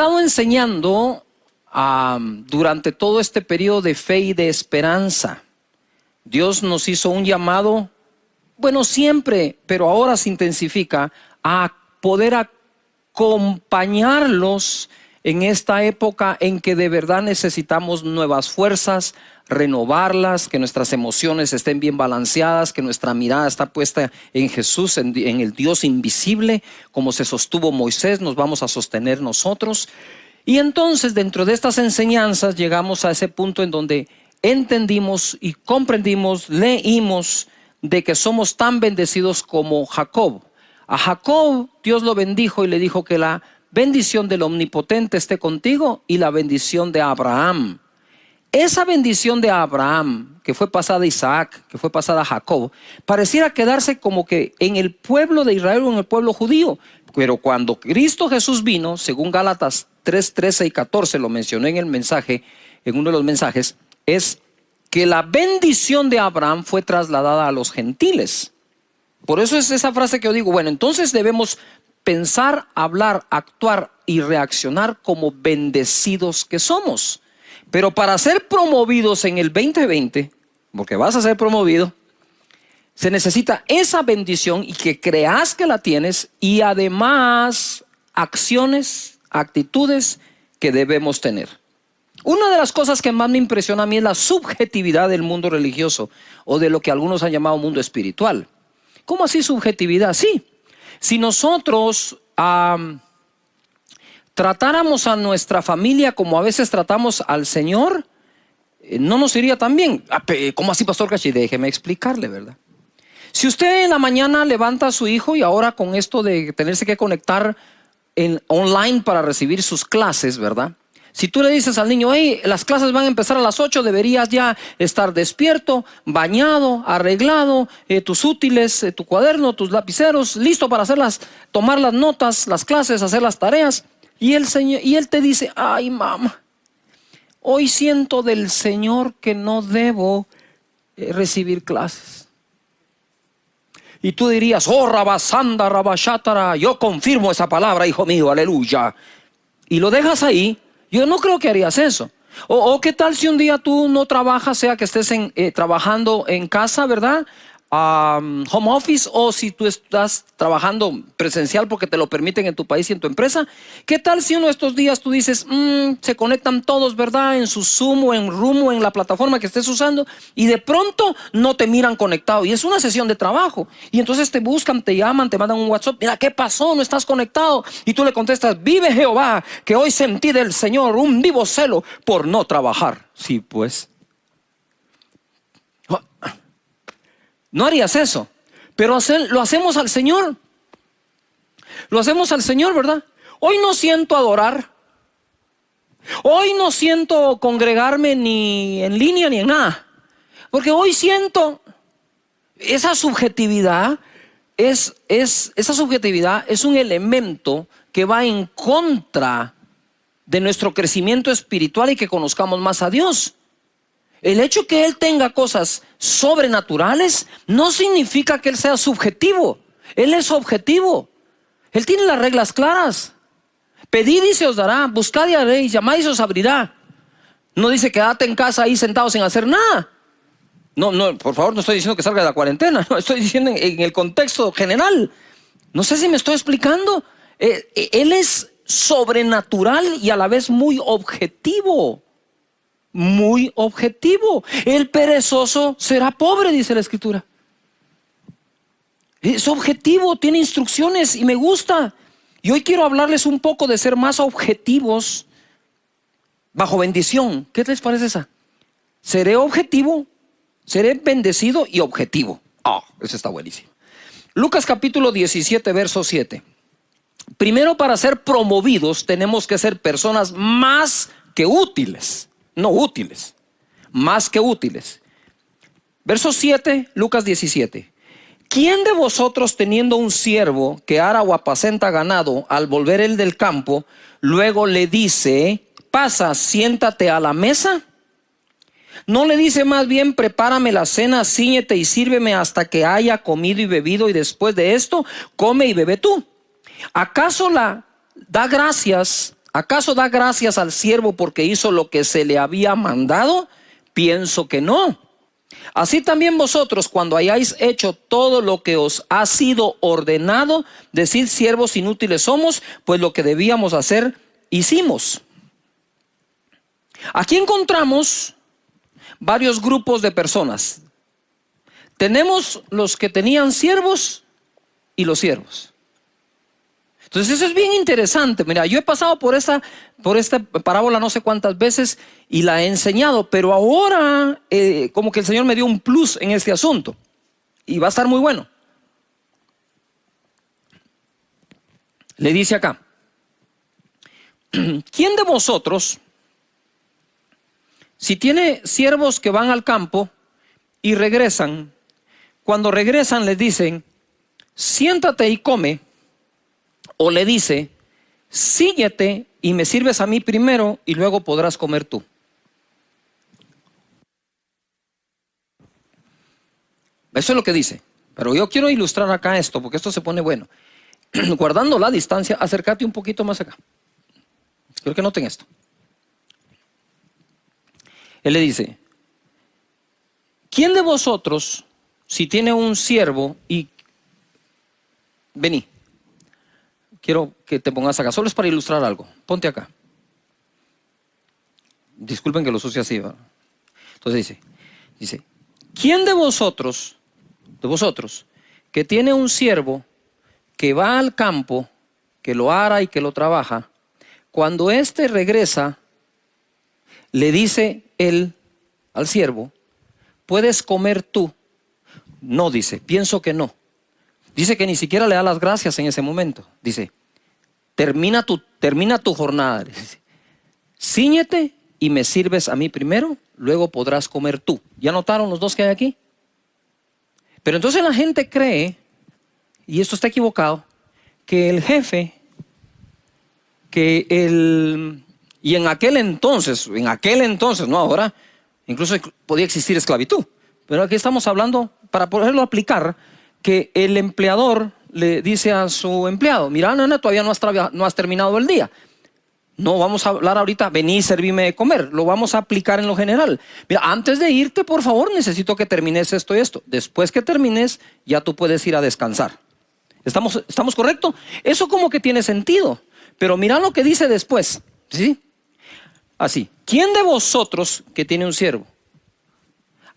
estado enseñando durante todo este periodo de fe y de esperanza. Dios nos hizo un llamado, bueno, siempre, pero ahora se intensifica, a poder acompañarlos en esta época en que de verdad necesitamos nuevas fuerzas, renovarlas, que nuestras emociones estén bien balanceadas, que nuestra mirada está puesta en Jesús, en el Dios invisible. Como se sostuvo Moisés, nos vamos a sostener nosotros. Y entonces, dentro de estas enseñanzas, llegamos a ese punto en donde entendimos y comprendimos, leímos de que somos tan bendecidos como Jacob. A Jacob Dios lo bendijo y le dijo que la bendición del Omnipotente esté contigo y la bendición de Abraham. Esa bendición de Abraham, que fue pasada a Isaac, que fue pasada a Jacob, pareciera quedarse como que en el pueblo de Israel o en el pueblo judío. Pero cuando Cristo Jesús vino, según Gálatas 3, 13 y 14, lo mencioné en el mensaje, en uno de los mensajes, es que la bendición de Abraham fue trasladada a los gentiles. Por eso es esa frase que yo digo, bueno, entonces debemos pensar, hablar, actuar y reaccionar como bendecidos que somos. Pero para ser promovidos en el 2020, porque vas a ser promovido, se necesita esa bendición y que creas que la tienes, y además acciones, actitudes que debemos tener. Una de las cosas que más me impresiona a mí es la subjetividad del mundo religioso, o de lo que algunos han llamado mundo espiritual. ¿Cómo así subjetividad? Sí, si nosotros tratáramos a nuestra familia como a veces tratamos al Señor, no nos iría tan bien. ¿Cómo así, Pastor Cachi? Déjeme explicarle, ¿verdad? Si usted en la mañana levanta a su hijo, y ahora con esto de tenerse que conectar online para recibir sus clases, ¿verdad? Si tú le dices al niño, hey, las clases van a empezar a las 8, deberías ya estar despierto, bañado, arreglado, tus útiles, tu cuaderno, tus lapiceros, listo para tomar las notas, las clases, hacer las tareas. Y él te dice, ay, mamá, hoy siento del Señor que no debo recibir clases. Y tú dirías, oh, rabasanda, rabashatara, yo confirmo esa palabra, hijo mío, aleluya. Y lo dejas ahí. Yo no creo que harías eso. O qué tal si un día tú no trabajas, sea que estés trabajando en casa, ¿verdad? Home office, o si tú estás trabajando presencial porque te lo permiten en tu país y en tu empresa. ¿Qué tal si uno de estos días tú dices, se conectan todos, ¿verdad? En su Zoom o en Room o en la plataforma que estés usando, y de pronto no te miran conectado y es una sesión de trabajo, y entonces te buscan, te llaman, te mandan un WhatsApp, mira, ¿qué pasó? No estás conectado, y tú le contestas, vive Jehová, que hoy sentí del Señor un vivo celo por no trabajar. Sí, pues no harías eso, pero lo hacemos al Señor. Lo hacemos al Señor, ¿verdad? Hoy no siento adorar. Hoy no siento congregarme ni en línea ni en nada. Porque hoy siento esa subjetividad. Esa subjetividad es un elemento que va en contra de nuestro crecimiento espiritual y que conozcamos más a Dios. El hecho que Él tenga cosas sobrenaturales no significa que Él sea subjetivo. Él es objetivo. Él tiene las reglas claras. Pedid y se os dará, buscad y haréis, llamad y se os abrirá. No dice quédate en casa ahí sentado sin hacer nada. No, por favor, no estoy diciendo que salga de la cuarentena. No, estoy diciendo en el contexto general. No sé si me estoy explicando. Él es sobrenatural y a la vez muy objetivo. Muy objetivo. El perezoso será pobre, dice la Escritura. Es objetivo, tiene instrucciones y me gusta. Y hoy quiero hablarles un poco de ser más objetivos bajo bendición. ¿Qué les parece esa? Seré objetivo, seré bendecido y objetivo. Eso está buenísimo. Lucas capítulo 17, verso 7. Primero, para ser promovidos tenemos que ser personas más que útiles. No útiles, más que útiles. Verso 7, Lucas 17. ¿Quién de vosotros, teniendo un siervo que ara o apacenta ganado, al volver él del campo, luego le dice, pasa, siéntate a la mesa? ¿No le dice más bien, prepárame la cena, cíñete y sírveme hasta que haya comido y bebido, y después de esto come y bebe tú? ¿Acaso da gracias ¿Acaso da gracias al siervo porque hizo lo que se le había mandado? Pienso que no. Así también vosotros, cuando hayáis hecho todo lo que os ha sido ordenado, decid: siervos inútiles somos, pues lo que debíamos hacer, hicimos. Aquí encontramos varios grupos de personas. Tenemos los que tenían siervos y los siervos. Entonces eso es bien interesante. Mira, yo he pasado por esta parábola no sé cuántas veces y la he enseñado, pero ahora como que el Señor me dio un plus en este asunto y va a estar muy bueno. Le dice acá: ¿quién de vosotros, si tiene siervos que van al campo y regresan, cuando regresan les dicen: siéntate y come? O le dice: síguete y me sirves a mí primero y luego podrás comer tú. Eso es lo que dice. Pero yo quiero ilustrar acá esto, porque esto se pone bueno. Guardando la distancia, acércate un poquito más acá. Quiero que noten esto. Él le dice: ¿quién de vosotros, si tiene un siervo y... Vení. Quiero que te pongas acá, solo es para ilustrar algo. Ponte acá. Disculpen que lo sucie así, ¿verdad? Entonces dice, ¿quién de vosotros, que tiene un siervo que va al campo, que lo ara y que lo trabaja, cuando éste regresa, le dice él al siervo: ¿puedes comer tú? No, dice, pienso que no. Dice que ni siquiera le da las gracias en ese momento. Dice: termina tu jornada. Dice: cíñete y me sirves a mí primero, luego podrás comer tú. ¿Ya notaron los dos que hay aquí? Pero entonces la gente cree, y esto está equivocado, que el jefe, y en aquel entonces, no ahora, incluso podía existir esclavitud. Pero aquí estamos hablando, para poderlo aplicar, que el empleador le dice a su empleado: mira, nena, todavía no has terminado el día. No vamos a hablar ahorita, vení y servime de comer. Lo vamos a aplicar en lo general. Mira, antes de irte, por favor, necesito que termines esto y esto. Después que termines, ya tú puedes ir a descansar. ¿Estamos correctos? Eso como que tiene sentido. Pero mira lo que dice después. ¿Sí? Así: ¿quién de vosotros que tiene un siervo?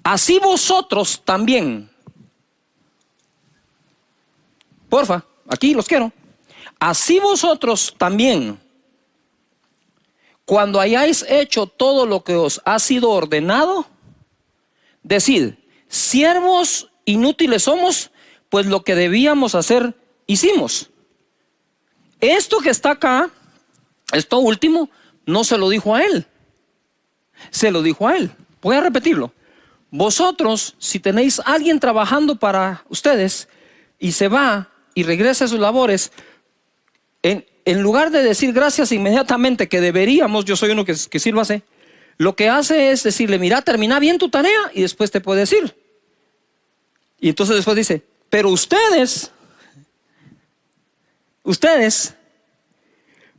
Así vosotros también. Porfa, aquí los quiero. Así vosotros también, cuando hayáis hecho todo lo que os ha sido ordenado, decid: siervos inútiles somos, pues lo que debíamos hacer, hicimos. Esto que está acá, esto último, no se lo dijo a él. Se lo dijo a él. Voy a repetirlo. Vosotros, si tenéis a alguien trabajando para ustedes y se va y regresa a sus labores, en lugar de decir gracias inmediatamente, que deberíamos, yo soy uno que sí lo hace, lo que hace es decirle: mira, termina bien tu tarea y después te puedes ir. Y entonces después dice: pero ustedes,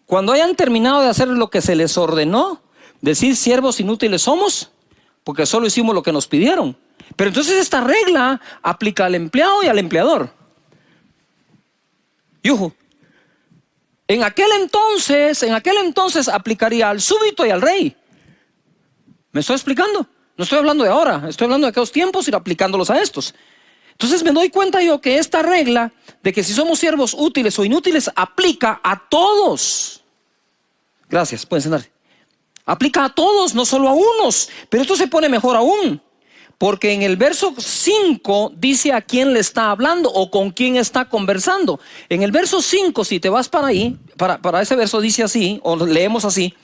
cuando hayan terminado de hacer lo que se les ordenó, decir: siervos inútiles somos, porque solo hicimos lo que nos pidieron. Pero entonces esta regla aplica al empleado y al empleador. Yuhu. En aquel entonces aplicaría al súbdito y al rey. ¿Me estoy explicando? No estoy hablando de ahora, estoy hablando de aquellos tiempos y aplicándolos a estos. Entonces me doy cuenta yo que esta regla de que si somos siervos útiles o inútiles aplica a todos. Gracias, pueden sentarse. Aplica a todos, no solo a unos. Pero esto se pone mejor aún, porque en el verso 5 dice a quién le está hablando o con quién está conversando. En el verso 5, si te vas para ahí, para ese verso dice así, o leemos así: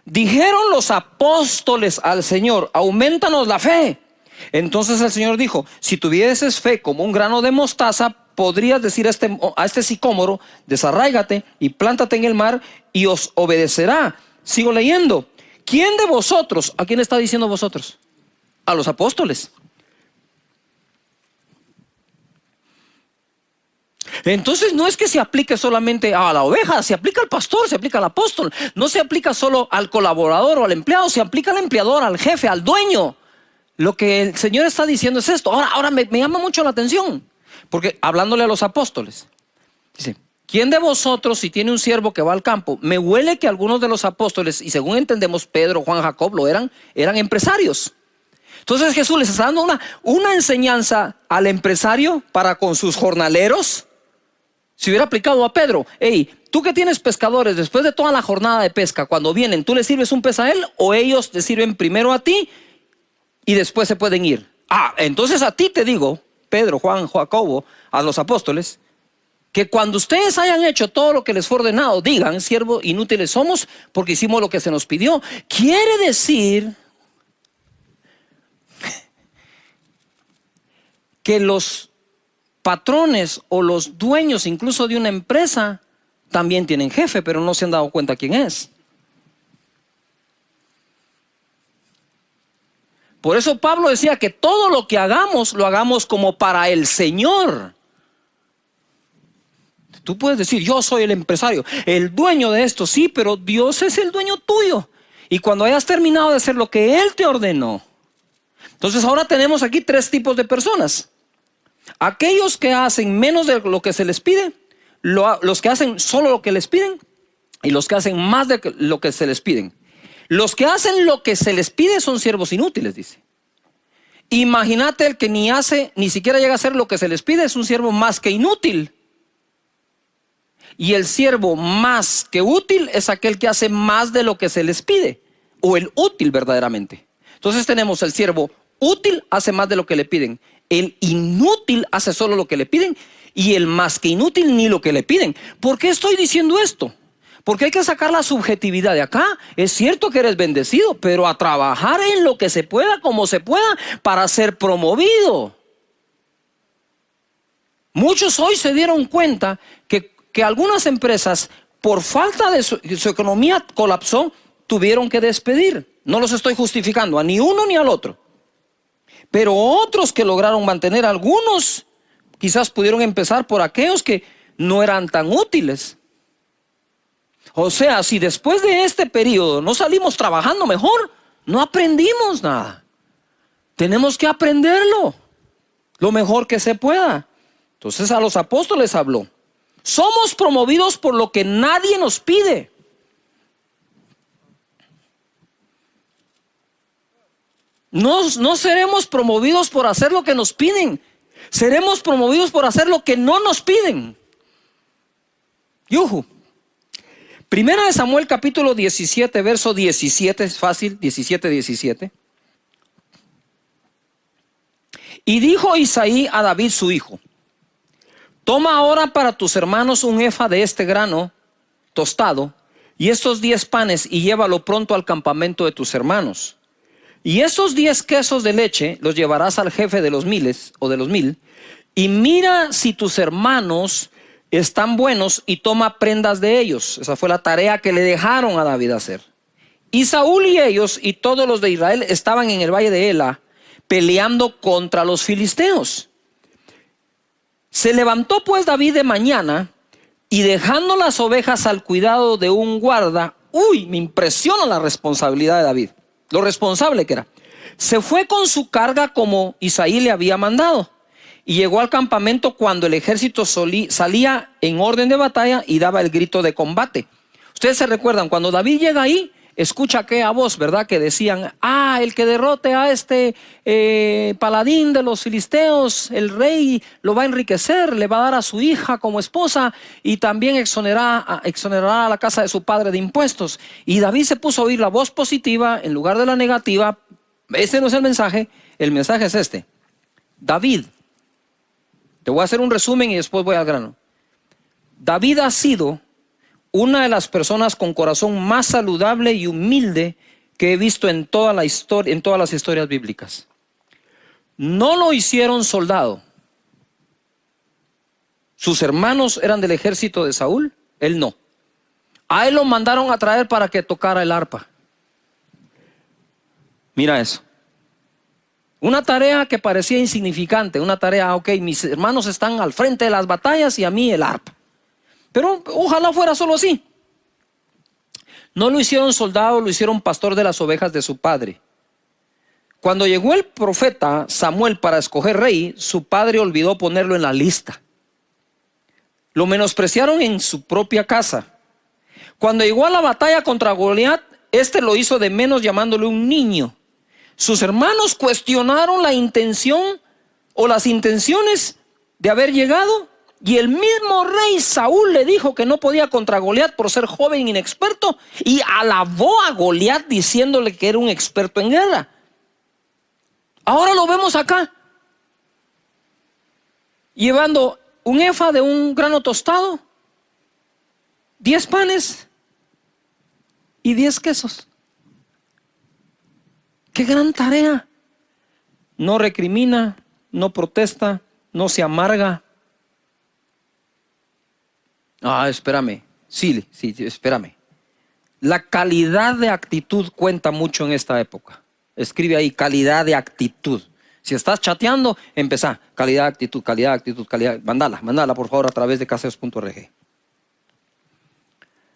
dijeron los apóstoles al Señor: aumentanos la fe. Entonces el Señor dijo: si tuvieses fe como un grano de mostaza, podrías decir a este sicómoro: desarráigate y plántate en el mar, y os obedecerá. Sigo leyendo. ¿Quién de vosotros? ¿A quién está diciendo vosotros? A los apóstoles. Entonces no es que se aplique solamente a la oveja, se aplica al pastor, se aplica al apóstol. No se aplica solo al colaborador o al empleado, se aplica al empleador, al jefe, al dueño. Lo que el Señor está diciendo es esto. Ahora me llama mucho la atención, porque hablándole a los apóstoles, dice: ¿quién de vosotros, si tiene un siervo que va al campo? Me huele que algunos de los apóstoles, y según entendemos Pedro, Juan, Jacob, eran empresarios. Entonces Jesús les está dando una enseñanza al empresario para con sus jornaleros. Si hubiera aplicado a Pedro: hey, tú que tienes pescadores, después de toda la jornada de pesca, cuando vienen, ¿tú les sirves un pez a él o ellos te sirven primero a ti y después se pueden ir? Entonces a ti te digo, Pedro, Juan, Jacobo, a los apóstoles, que cuando ustedes hayan hecho todo lo que les fue ordenado, digan: siervos inútiles somos, porque hicimos lo que se nos pidió. Quiere decir que los patrones o los dueños incluso de una empresa también tienen jefe, pero no se han dado cuenta quién es. Por eso Pablo decía que todo lo que hagamos, lo hagamos como para el Señor. Tú puedes decir: yo soy el empresario, el dueño de esto. Sí, pero Dios es el dueño tuyo. Y cuando hayas terminado de hacer lo que Él te ordenó. Entonces ahora tenemos aquí tres tipos de personas: aquellos que hacen menos de lo que se les pide, los que hacen solo lo que les piden, y los que hacen más de lo que se les piden. Los que hacen lo que se les pide son siervos inútiles, dice. Imagínate el que ni siquiera llega a hacer lo que se les pide, es un siervo más que inútil. Y el siervo más que útil es aquel que hace más de lo que se les pide, o el útil verdaderamente. Entonces tenemos el siervo útil, hace más de lo que le piden. El inútil hace solo lo que le piden, y el más que inútil ni lo que le piden. ¿Por qué estoy diciendo esto? Porque hay que sacar la subjetividad de acá. Es cierto que eres bendecido, pero a trabajar en lo que se pueda, como se pueda, para ser promovido. Muchos hoy se dieron cuenta que algunas empresas, por falta de su economía colapsó, tuvieron que despedir. No los estoy justificando a ni uno ni al otro. Pero otros que lograron mantener, algunos quizás pudieron empezar por aquellos que no eran tan útiles. O sea, si después de este periodo no salimos trabajando mejor, no aprendimos nada. Tenemos que aprenderlo lo mejor que se pueda. Entonces a los apóstoles habló: somos promovidos por lo que nadie nos pide. No seremos promovidos por hacer lo que nos piden. Seremos promovidos por hacer lo que no nos piden. Yuhu. Primera de Samuel capítulo 17, verso 17, es fácil, 17. Y dijo Isaí a David su hijo: toma ahora para tus hermanos un efa de este grano tostado y estos 10 panes y llévalo pronto al campamento de tus hermanos. Y esos 10 quesos de leche los llevarás al jefe de los 1000 o de los 1000 y mira si tus hermanos están buenos y toma prendas de ellos. Esa fue la tarea que le dejaron a David hacer. Y Saúl y ellos y todos los de Israel estaban en el valle de Ela peleando contra los filisteos. Se levantó pues David de mañana y dejando las ovejas al cuidado de un guarda. Me impresiona la responsabilidad de David, lo responsable que era. Se fue con su carga como Isaí le había mandado. Y llegó al campamento cuando el ejército salía en orden de batalla y daba el grito de combate. Ustedes se recuerdan, cuando David llega ahí, escucha aquella voz, ¿verdad? Que decían: el que derrote a este paladín de los filisteos, el rey lo va a enriquecer, le va a dar a su hija como esposa y también exonerará a la casa de su padre de impuestos. Y David se puso a oír la voz positiva en lugar de la negativa. Este no es el mensaje es este. David, te voy a hacer un resumen y después voy al grano. David ha sido una de las personas con corazón más saludable y humilde que he visto en toda la historia, en todas las historias bíblicas. No lo hicieron soldado. Sus hermanos eran del ejército de Saúl, él no. A él lo mandaron a traer para que tocara el arpa. Mira eso. Una tarea que parecía insignificante, una tarea, ok, mis hermanos están al frente de las batallas y a mí el arpa. Pero ojalá fuera solo así. No lo hicieron soldado, lo hicieron pastor de las ovejas de su padre. Cuando llegó el profeta Samuel para escoger rey, su padre olvidó ponerlo en la lista. Lo menospreciaron en su propia casa. Cuando llegó a la batalla contra Goliat, este lo hizo de menos llamándole un niño. Sus hermanos cuestionaron la intención o las intenciones de haber llegado, y el mismo rey Saúl le dijo que no podía contra Goliat por ser joven e inexperto, y alabó a Goliat diciéndole que era un experto en guerra. Ahora lo vemos acá, llevando un efa de un grano tostado, 10 panes y 10 quesos. ¡Qué gran tarea! No recrimina, no protesta, no se amarga. Espérame. Sí, espérame. La calidad de actitud cuenta mucho en esta época. Escribe ahí, calidad de actitud. Si estás chateando, empezá. Calidad de actitud, calidad de actitud, calidad. Mándala por favor a través de caseos.org.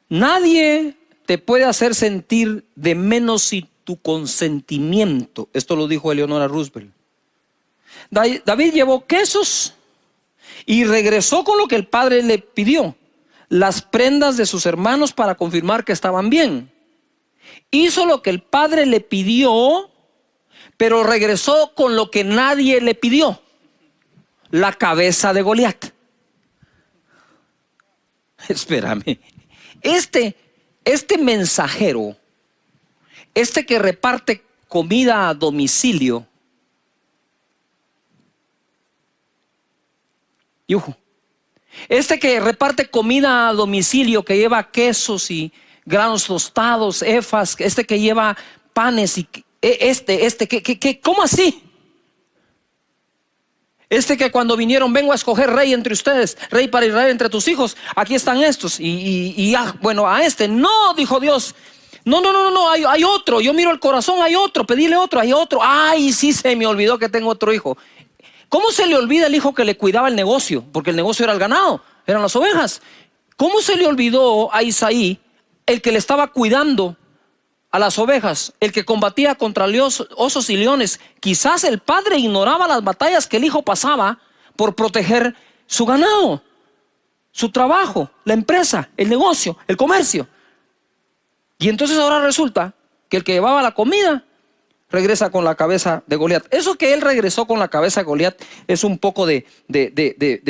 Nadie te puede hacer sentir de menos sin tu consentimiento. Esto lo dijo Eleonora Roosevelt. David llevó quesos y regresó con lo que el padre le pidió. Las prendas de sus hermanos para confirmar que estaban bien. Hizo lo que el padre le pidió, pero regresó con lo que nadie le pidió: la cabeza de Goliat. Espérame. Este mensajero, que reparte comida a domicilio, que reparte comida a domicilio, que lleva quesos y granos tostados, efas, que lleva panes y ¿cómo así? Que cuando vinieron, vengo a escoger rey entre ustedes, rey para Israel entre tus hijos, aquí están estos, no, dijo Dios. No, hay otro, yo miro el corazón, hay otro, pedile otro, hay otro. Ay, sí, se me olvidó que tengo otro hijo. ¿Cómo se le olvida el hijo que le cuidaba el negocio? Porque el negocio era el ganado, eran las ovejas. ¿Cómo se le olvidó a Isaí el que le estaba cuidando a las ovejas, el que combatía contra osos y leones? Quizás el padre ignoraba las batallas que el hijo pasaba por proteger su ganado, su trabajo, la empresa, el negocio, el comercio. Y entonces ahora resulta que el que llevaba la comida regresa con la cabeza de Goliat. Eso que él regresó con la cabeza de Goliat es un poco de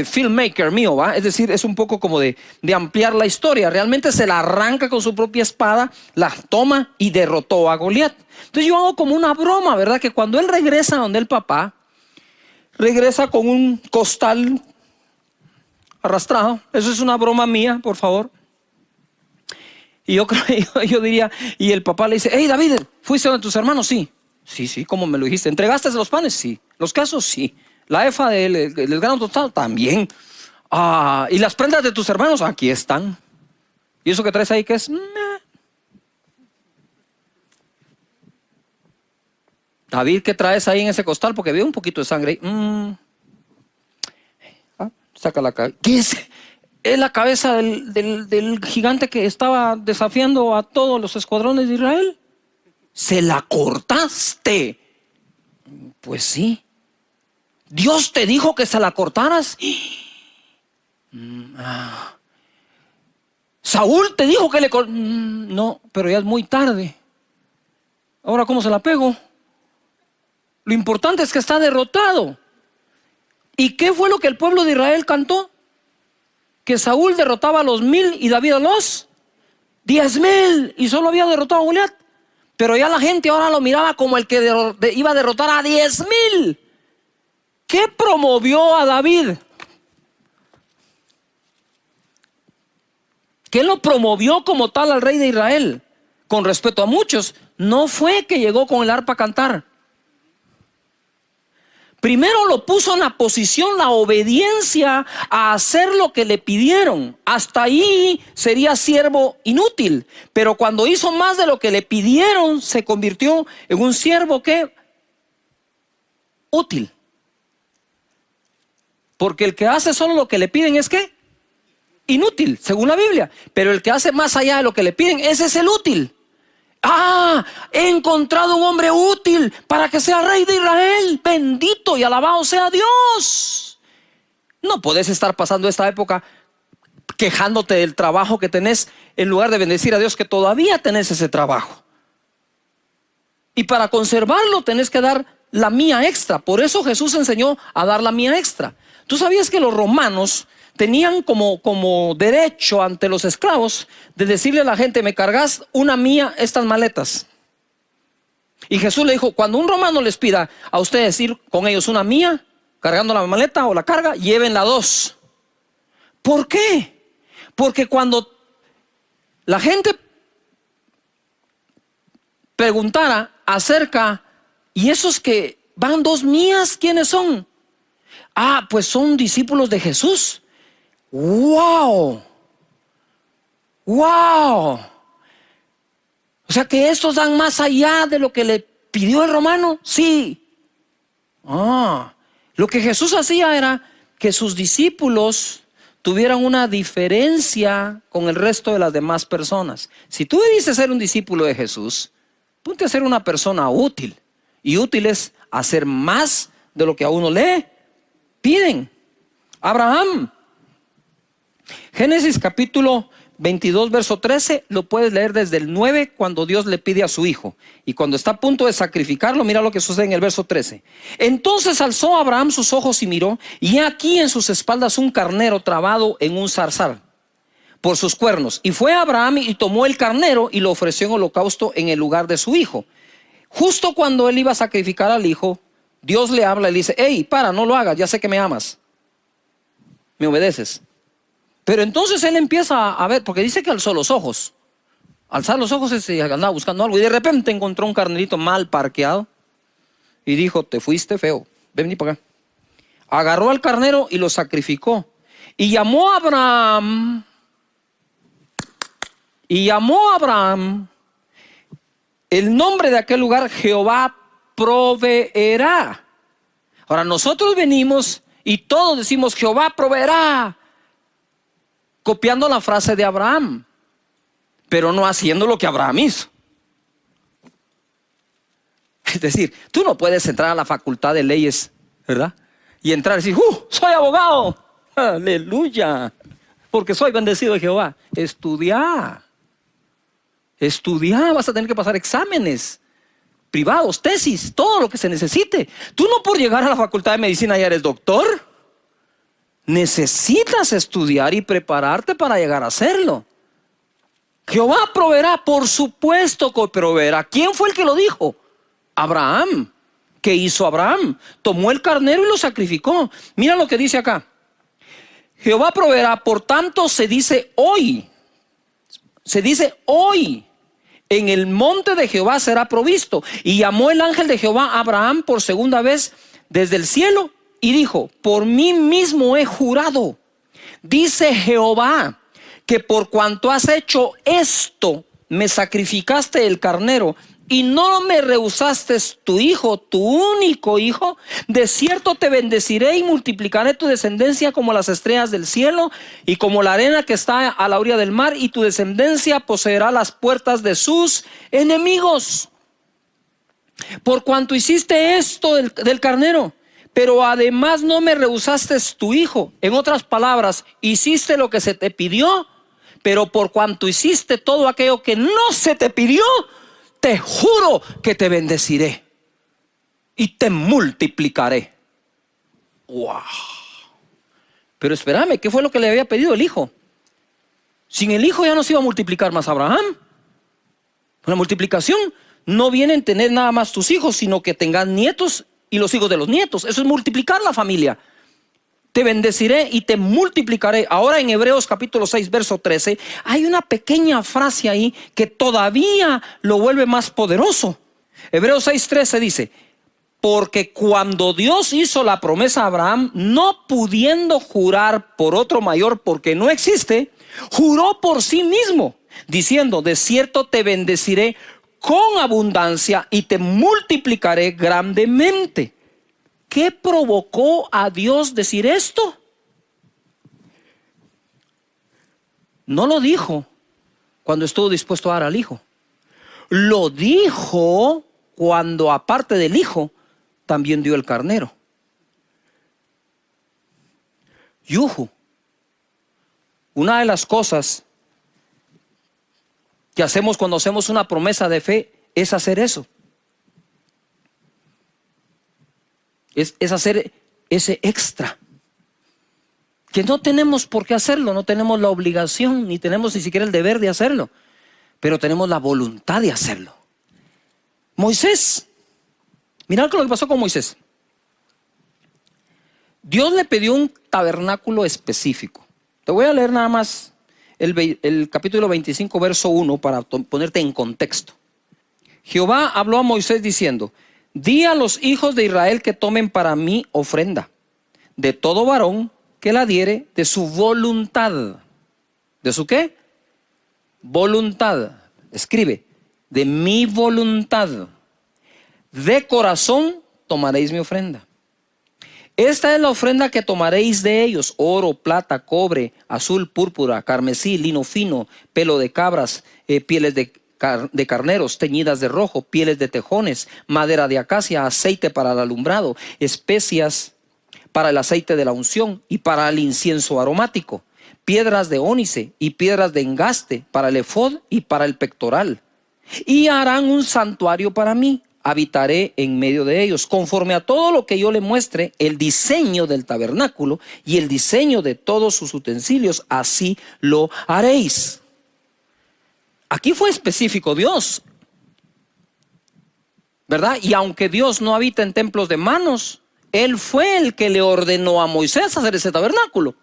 filmmaker mío, ¿va? Es decir, es un poco como de ampliar la historia. Realmente se la arranca con su propia espada, la toma y derrotó a Goliat. Entonces yo hago como una broma, ¿verdad? Que cuando él regresa donde el papá, regresa con un costal arrastrado. Eso es una broma mía, por favor. Y yo diría, y el papá le dice: hey David, ¿fuiste donde tus hermanos? Sí, ¿cómo me lo dijiste? ¿Entregaste los panes? Sí. ¿Los quesos? Sí. ¿La efa del grano tostado? También. ¿Y las prendas de tus hermanos? Aquí están. ¿Y eso que traes ahí qué es? David, ¿qué traes ahí en ese costal? Porque veo un poquito de sangre ahí. Saca la cabeza. ¿Qué es? Es la cabeza del gigante que estaba desafiando a todos los escuadrones de Israel. ¿Se la cortaste? Pues sí. ¿Dios te dijo que se la cortaras? ¿Saúl te dijo que le cortaras? No, pero ya es muy tarde. Ahora, ¿cómo se la pego? Lo importante es que está derrotado. ¿Y qué fue lo que el pueblo de Israel cantó? Que Saúl derrotaba a los 1000 y David a los 10,000, y solo había derrotado a Goliat. Pero ya la gente ahora lo miraba como el que iba a derrotar a 10,000. ¿Qué promovió a David? ¿Qué lo promovió como tal al rey de Israel? Con respeto a muchos, no fue que llegó con el arpa a cantar. Primero lo puso en la posición, la obediencia a hacer lo que le pidieron. Hasta ahí sería siervo inútil. Pero cuando hizo más de lo que le pidieron, se convirtió en un siervo que útil. Porque el que hace solo lo que le piden es ¿qué? Inútil, según la Biblia. Pero el que hace más allá de lo que le piden, ese es el útil. He encontrado un hombre útil para que sea rey de Israel. Bendito y alabado sea Dios. No puedes estar pasando esta época quejándote del trabajo que tenés, en lugar de bendecir a Dios que todavía tenés ese trabajo. Y para conservarlo tenés que dar la mía extra. Por eso Jesús enseñó a dar la mía extra. ¿Tú sabías que los romanos tenían como derecho ante los esclavos de decirle a la gente: me cargas una mía estas maletas? Y Jesús le dijo: cuando un romano les pida a ustedes ir con ellos una mía, cargando la maleta o la carga, llévenla dos. ¿Por qué? Porque cuando la gente preguntara acerca, ¿y esos que van dos mías, quiénes son? Pues son discípulos de Jesús. ¡Wow! ¡Wow! O sea que estos dan más allá de lo que le pidió el romano. Sí. Lo que Jesús hacía era que sus discípulos tuvieran una diferencia con el resto de las demás personas. Si tú dices ser un discípulo de Jesús, ponte a ser una persona útil. Y útil es hacer más de lo que a uno le piden. Abraham, Génesis capítulo 22 verso 13, lo puedes leer desde el 9, cuando Dios le pide a su hijo. Y cuando está a punto de sacrificarlo, mira lo que sucede en el verso 13. Entonces alzó Abraham sus ojos y miró, y aquí en sus espaldas un carnero trabado en un zarzal por sus cuernos. Y fue Abraham y tomó el carnero y lo ofreció en holocausto en el lugar de su hijo. Justo cuando él iba a sacrificar al hijo, Dios le habla y le dice: hey, no lo hagas, ya sé que me amas, me obedeces. Pero entonces él empieza a ver, porque dice que alzó los ojos. Alzar los ojos es andaba buscando algo, y de repente encontró un carnerito mal parqueado y dijo: te fuiste feo, ven para acá. Agarró al carnero y lo sacrificó. Y llamó a Abraham el nombre de aquel lugar: Jehová proveerá. Ahora nosotros venimos y todos decimos: Jehová proveerá, copiando la frase de Abraham, pero no haciendo lo que Abraham hizo. Es decir, tú no puedes entrar a la facultad de leyes, ¿verdad? Y entrar y decir: soy abogado, aleluya, porque soy bendecido de Jehová. Estudia, vas a tener que pasar exámenes privados, tesis, todo lo que se necesite. Tú no por llegar a la facultad de medicina ya eres doctor. Necesitas estudiar y prepararte para llegar a hacerlo. Jehová proveerá, por supuesto que proveerá. ¿Quién fue el que lo dijo? Abraham. ¿Qué hizo Abraham? Tomó el carnero y lo sacrificó. Mira lo que dice acá: Jehová proveerá, por tanto se dice hoy, en el monte de Jehová será provisto. Y llamó el ángel de Jehová a Abraham por segunda vez desde el cielo y dijo: por mí mismo he jurado, dice Jehová, que por cuanto has hecho esto, me sacrificaste el carnero y no me rehusaste tu hijo, tu único hijo, de cierto te bendeciré y multiplicaré tu descendencia como las estrellas del cielo y como la arena que está a la orilla del mar, y tu descendencia poseerá las puertas de sus enemigos. Por cuanto hiciste esto del carnero, pero además no me rehusaste tu hijo. En otras palabras, hiciste lo que se te pidió, pero por cuanto hiciste todo aquello que no se te pidió, te juro que te bendeciré y te multiplicaré. ¡Wow! Pero espérame, ¿qué fue lo que le había pedido el hijo? Sin el hijo ya no se iba a multiplicar más Abraham. La multiplicación no viene en tener nada más tus hijos, sino que tengas nietos y los hijos de los nietos. Eso es multiplicar la familia. Te bendeciré y te multiplicaré. Ahora en Hebreos capítulo 6 verso 13 hay una pequeña frase ahí que todavía lo vuelve más poderoso. Hebreos 6:13 dice: porque cuando Dios hizo la promesa a Abraham, no pudiendo jurar por otro mayor porque no existe, juró por sí mismo, diciendo: de cierto te bendeciré con abundancia y te multiplicaré grandemente. ¿qué provocó a Dios decir esto? No lo dijo cuando estuvo dispuesto a dar al Hijo. Lo dijo cuando, aparte del Hijo, también dio el carnero. Yuhu. Una de las cosas que hacemos cuando hacemos una promesa de fe es hacer eso. Es hacer ese extra. Que no tenemos por qué hacerlo, no tenemos la obligación, ni tenemos ni siquiera el deber de hacerlo, pero tenemos la voluntad de hacerlo. Moisés, mirad lo que pasó con Moisés. Dios le pidió un tabernáculo específico. Te voy a leer nada más el capítulo 25, verso 1, para ponerte en contexto. Jehová habló a Moisés diciendo: di a los hijos de Israel que tomen para mí ofrenda de todo varón que la diere de su voluntad. ¿De su qué? Voluntad. Escribe: de mi voluntad. De corazón tomaréis mi ofrenda. Esta es la ofrenda que tomaréis de ellos: oro, plata, cobre, azul, púrpura, carmesí, lino fino, pelo de cabras, pieles de carneros teñidas de rojo, pieles de tejones, madera de acacia, aceite para el alumbrado, especias para el aceite de la unción y para el incienso aromático, piedras de ónice y piedras de engaste para el efod y para el pectoral. Y harán un santuario para mí, habitaré en medio de ellos, conforme a todo lo que yo le muestre, el diseño del tabernáculo y el diseño de todos sus utensilios, así lo haréis. Aquí fue específico Dios, ¿verdad? Y aunque Dios no habita en templos de manos, Él fue el que le ordenó a Moisés hacer ese tabernáculo.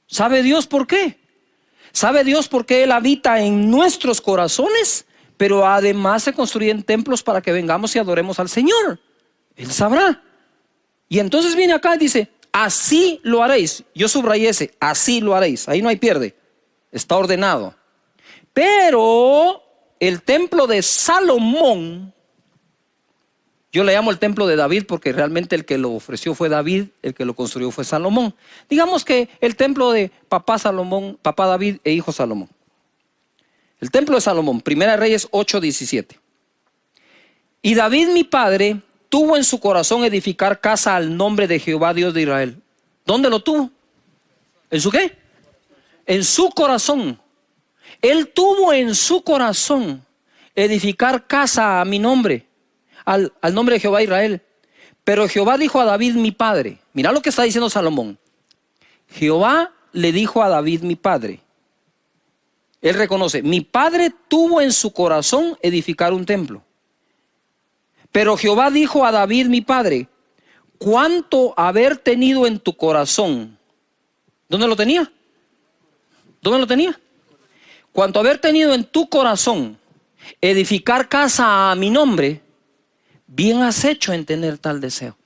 ¿Sabe Dios por qué? ¿Sabe Dios por qué Él habita en nuestros corazones? Pero además se construyen templos para que vengamos y adoremos al Señor. Él sabrá. Y entonces viene acá y dice: así lo haréis. Yo subrayé ese: así lo haréis. Ahí no hay pierde. Está ordenado. Pero el templo de Salomón, yo le llamo el templo de David porque realmente el que lo ofreció fue David, el que lo construyó fue Salomón. Digamos que el templo de papá Salomón, papá David e hijo Salomón. El templo de Salomón, Primera Reyes 8:17. Y David mi padre tuvo en su corazón edificar casa al nombre de Jehová Dios de Israel. ¿Dónde lo tuvo? ¿En su qué? En su corazón. Él tuvo en su corazón edificar casa a mi nombre, al nombre de Jehová Israel. Pero Jehová dijo a David mi padre. Mira lo que está diciendo Salomón. Jehová le dijo a David mi padre. Él reconoce: mi padre tuvo en su corazón edificar un templo. Pero Jehová dijo a David mi padre: cuánto haber tenido en tu corazón. ¿Dónde lo tenía? ¿Dónde lo tenía? Cuanto haber tenido en tu corazón edificar casa a mi nombre, bien has hecho en tener tal deseo.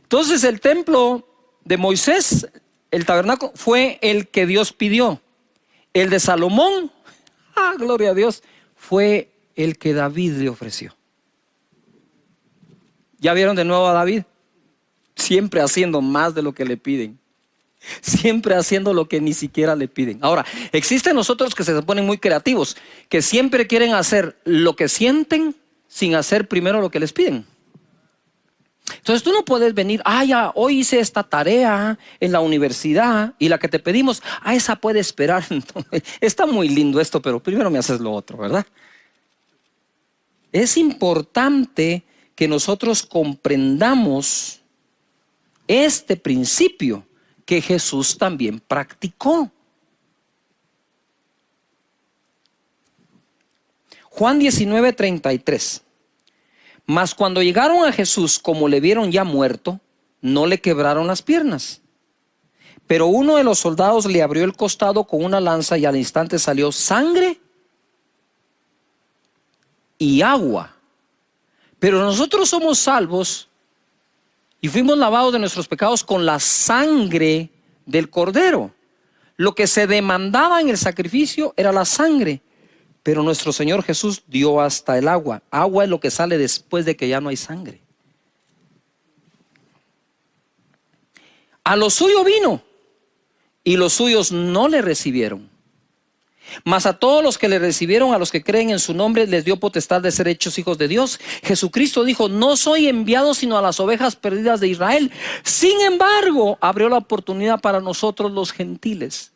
Entonces el templo de Moisés, el tabernáculo, fue el que Dios pidió. El de Salomón, gloria a Dios, fue el que David le ofreció. ¿Ya vieron de nuevo a David? Siempre haciendo más de lo que le piden. Siempre haciendo lo que ni siquiera le piden. Ahora, existen nosotros que se ponen muy creativos, que siempre quieren hacer lo que sienten sin hacer primero lo que les piden. Entonces tú no puedes venir: ya, hoy hice esta tarea en la universidad y la que te pedimos, esa puede esperar. Está muy lindo esto, pero primero me haces lo otro, ¿verdad? Es importante que nosotros comprendamos este principio que Jesús también practicó. Juan 19:33. Mas cuando llegaron a Jesús, como le vieron ya muerto, no le quebraron las piernas. Pero uno de los soldados le abrió el costado con una lanza y al instante salió sangre y agua. Pero nosotros somos salvos y fuimos lavados de nuestros pecados con la sangre del Cordero. Lo que se demandaba en el sacrificio era la sangre, pero nuestro Señor Jesús dio hasta el agua. Agua es lo que sale después de que ya no hay sangre. A lo suyo vino, y los suyos no le recibieron. Mas a todos los que le recibieron, a los que creen en su nombre, les dio potestad de ser hechos hijos de Dios. Jesucristo dijo: no soy enviado sino a las ovejas perdidas de Israel. Sin embargo, abrió la oportunidad para nosotros los gentiles.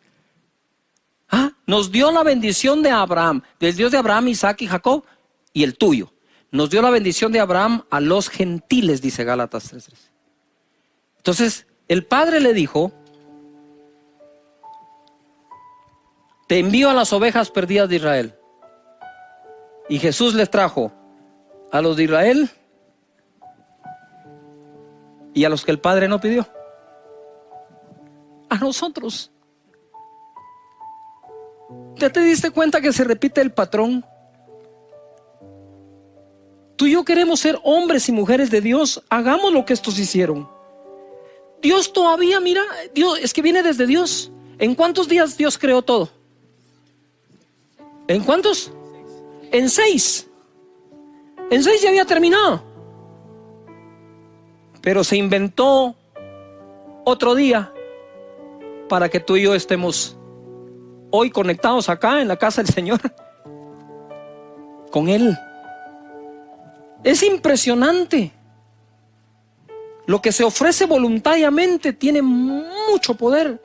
Nos dio la bendición de Abraham, del Dios de Abraham, Isaac y Jacob, y el tuyo. Nos dio la bendición de Abraham a los gentiles, dice Gálatas 3:3. Entonces, el Padre le dijo: te envío a las ovejas perdidas de Israel. Y Jesús les trajo a los de Israel y a los que el Padre no pidió. A nosotros. ¿Ya te diste cuenta que se repite el patrón? Tú y yo queremos ser hombres y mujeres de Dios. Hagamos lo que estos hicieron. Dios todavía, mira, Dios, es que viene desde Dios. ¿En cuántos días Dios creó todo? ¿En cuántos? En 6. En 6 ya había terminado. Pero se inventó otro día para que tú y yo estemos hoy conectados acá en la casa del Señor con Él. Es impresionante. Lo que se ofrece voluntariamente tiene mucho poder.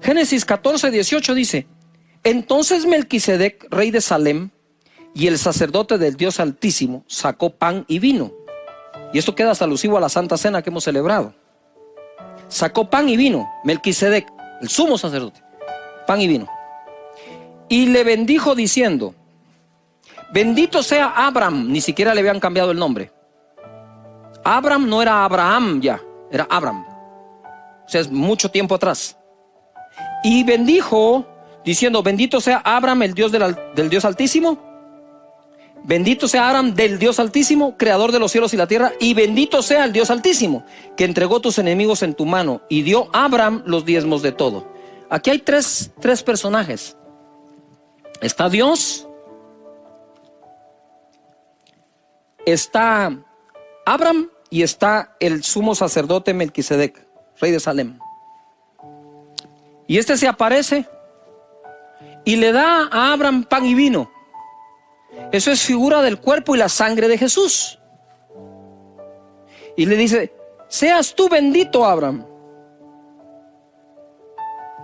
Génesis 14:18 dice: entonces Melquisedec, rey de Salem, y el sacerdote del Dios Altísimo, sacó pan y vino. Y esto queda hasta alusivo a la Santa Cena que hemos celebrado. Sacó pan y vino, Melquisedec, el sumo sacerdote, pan y vino. Y le bendijo diciendo: bendito sea Abram. Ni siquiera le habían cambiado el nombre. Abram no era Abraham ya, era Abram. O sea, es mucho tiempo atrás. Y bendijo diciendo: bendito sea Abram, el Dios del Dios Altísimo. Bendito sea Abram del Dios Altísimo, creador de los cielos y la tierra. Y bendito sea el Dios Altísimo, que entregó tus enemigos en tu mano y dio a Abram los diezmos de todo. Aquí hay tres personajes. Está Dios, está Abram y está el sumo sacerdote Melquisedec, rey de Salem. Y este se aparece y le da a Abram pan y vino. Eso es figura del cuerpo y la sangre de Jesús. Y le dice: seas tú bendito, Abram.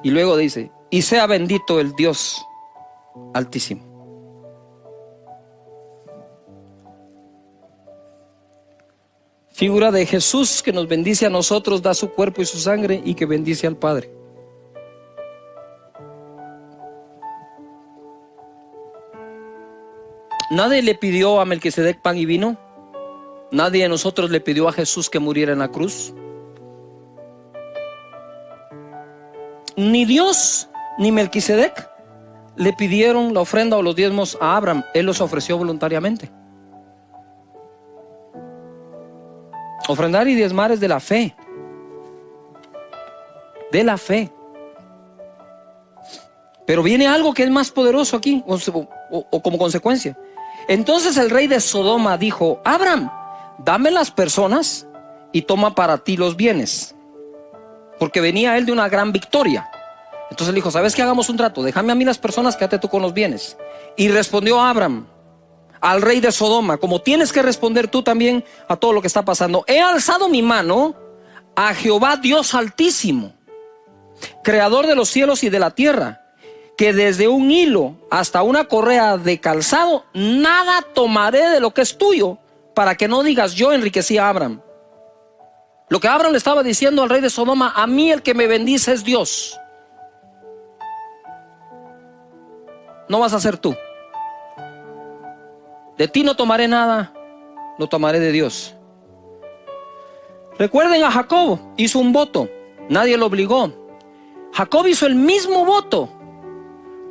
Y luego dice: y sea bendito el Dios Altísimo. Figura de Jesús que nos bendice a nosotros, da su cuerpo y su sangre, y que bendice al Padre. Nadie le pidió a Melquisedec pan y vino. Nadie de nosotros le pidió a Jesús que muriera en la cruz. Ni Dios ni Melquisedec le pidieron la ofrenda o los diezmos a Abraham. Él los ofreció voluntariamente. Ofrendar y diezmar es de la fe. De la fe. Pero viene algo que es más poderoso aquí, o como consecuencia. Entonces el rey de Sodoma dijo: Abraham, dame las personas y toma para ti los bienes. Porque venía él de una gran victoria. Entonces le dijo: ¿sabes qué? Hagamos un trato. Déjame a mí las personas, quédate tú con los bienes. Y respondió Abraham al rey de Sodoma, como tienes que responder tú también a todo lo que está pasando: he alzado mi mano a Jehová Dios Altísimo, creador de los cielos y de la tierra, que desde un hilo hasta una correa de calzado nada tomaré de lo que es tuyo, para que no digas: yo enriquecí a Abraham. Lo que Abraham le estaba diciendo al rey de Sodoma: a mí el que me bendice es Dios. No vas a ser tú. De ti no tomaré nada, lo tomaré de Dios. Recuerden a Jacob, hizo un voto, nadie lo obligó. Jacob hizo el mismo voto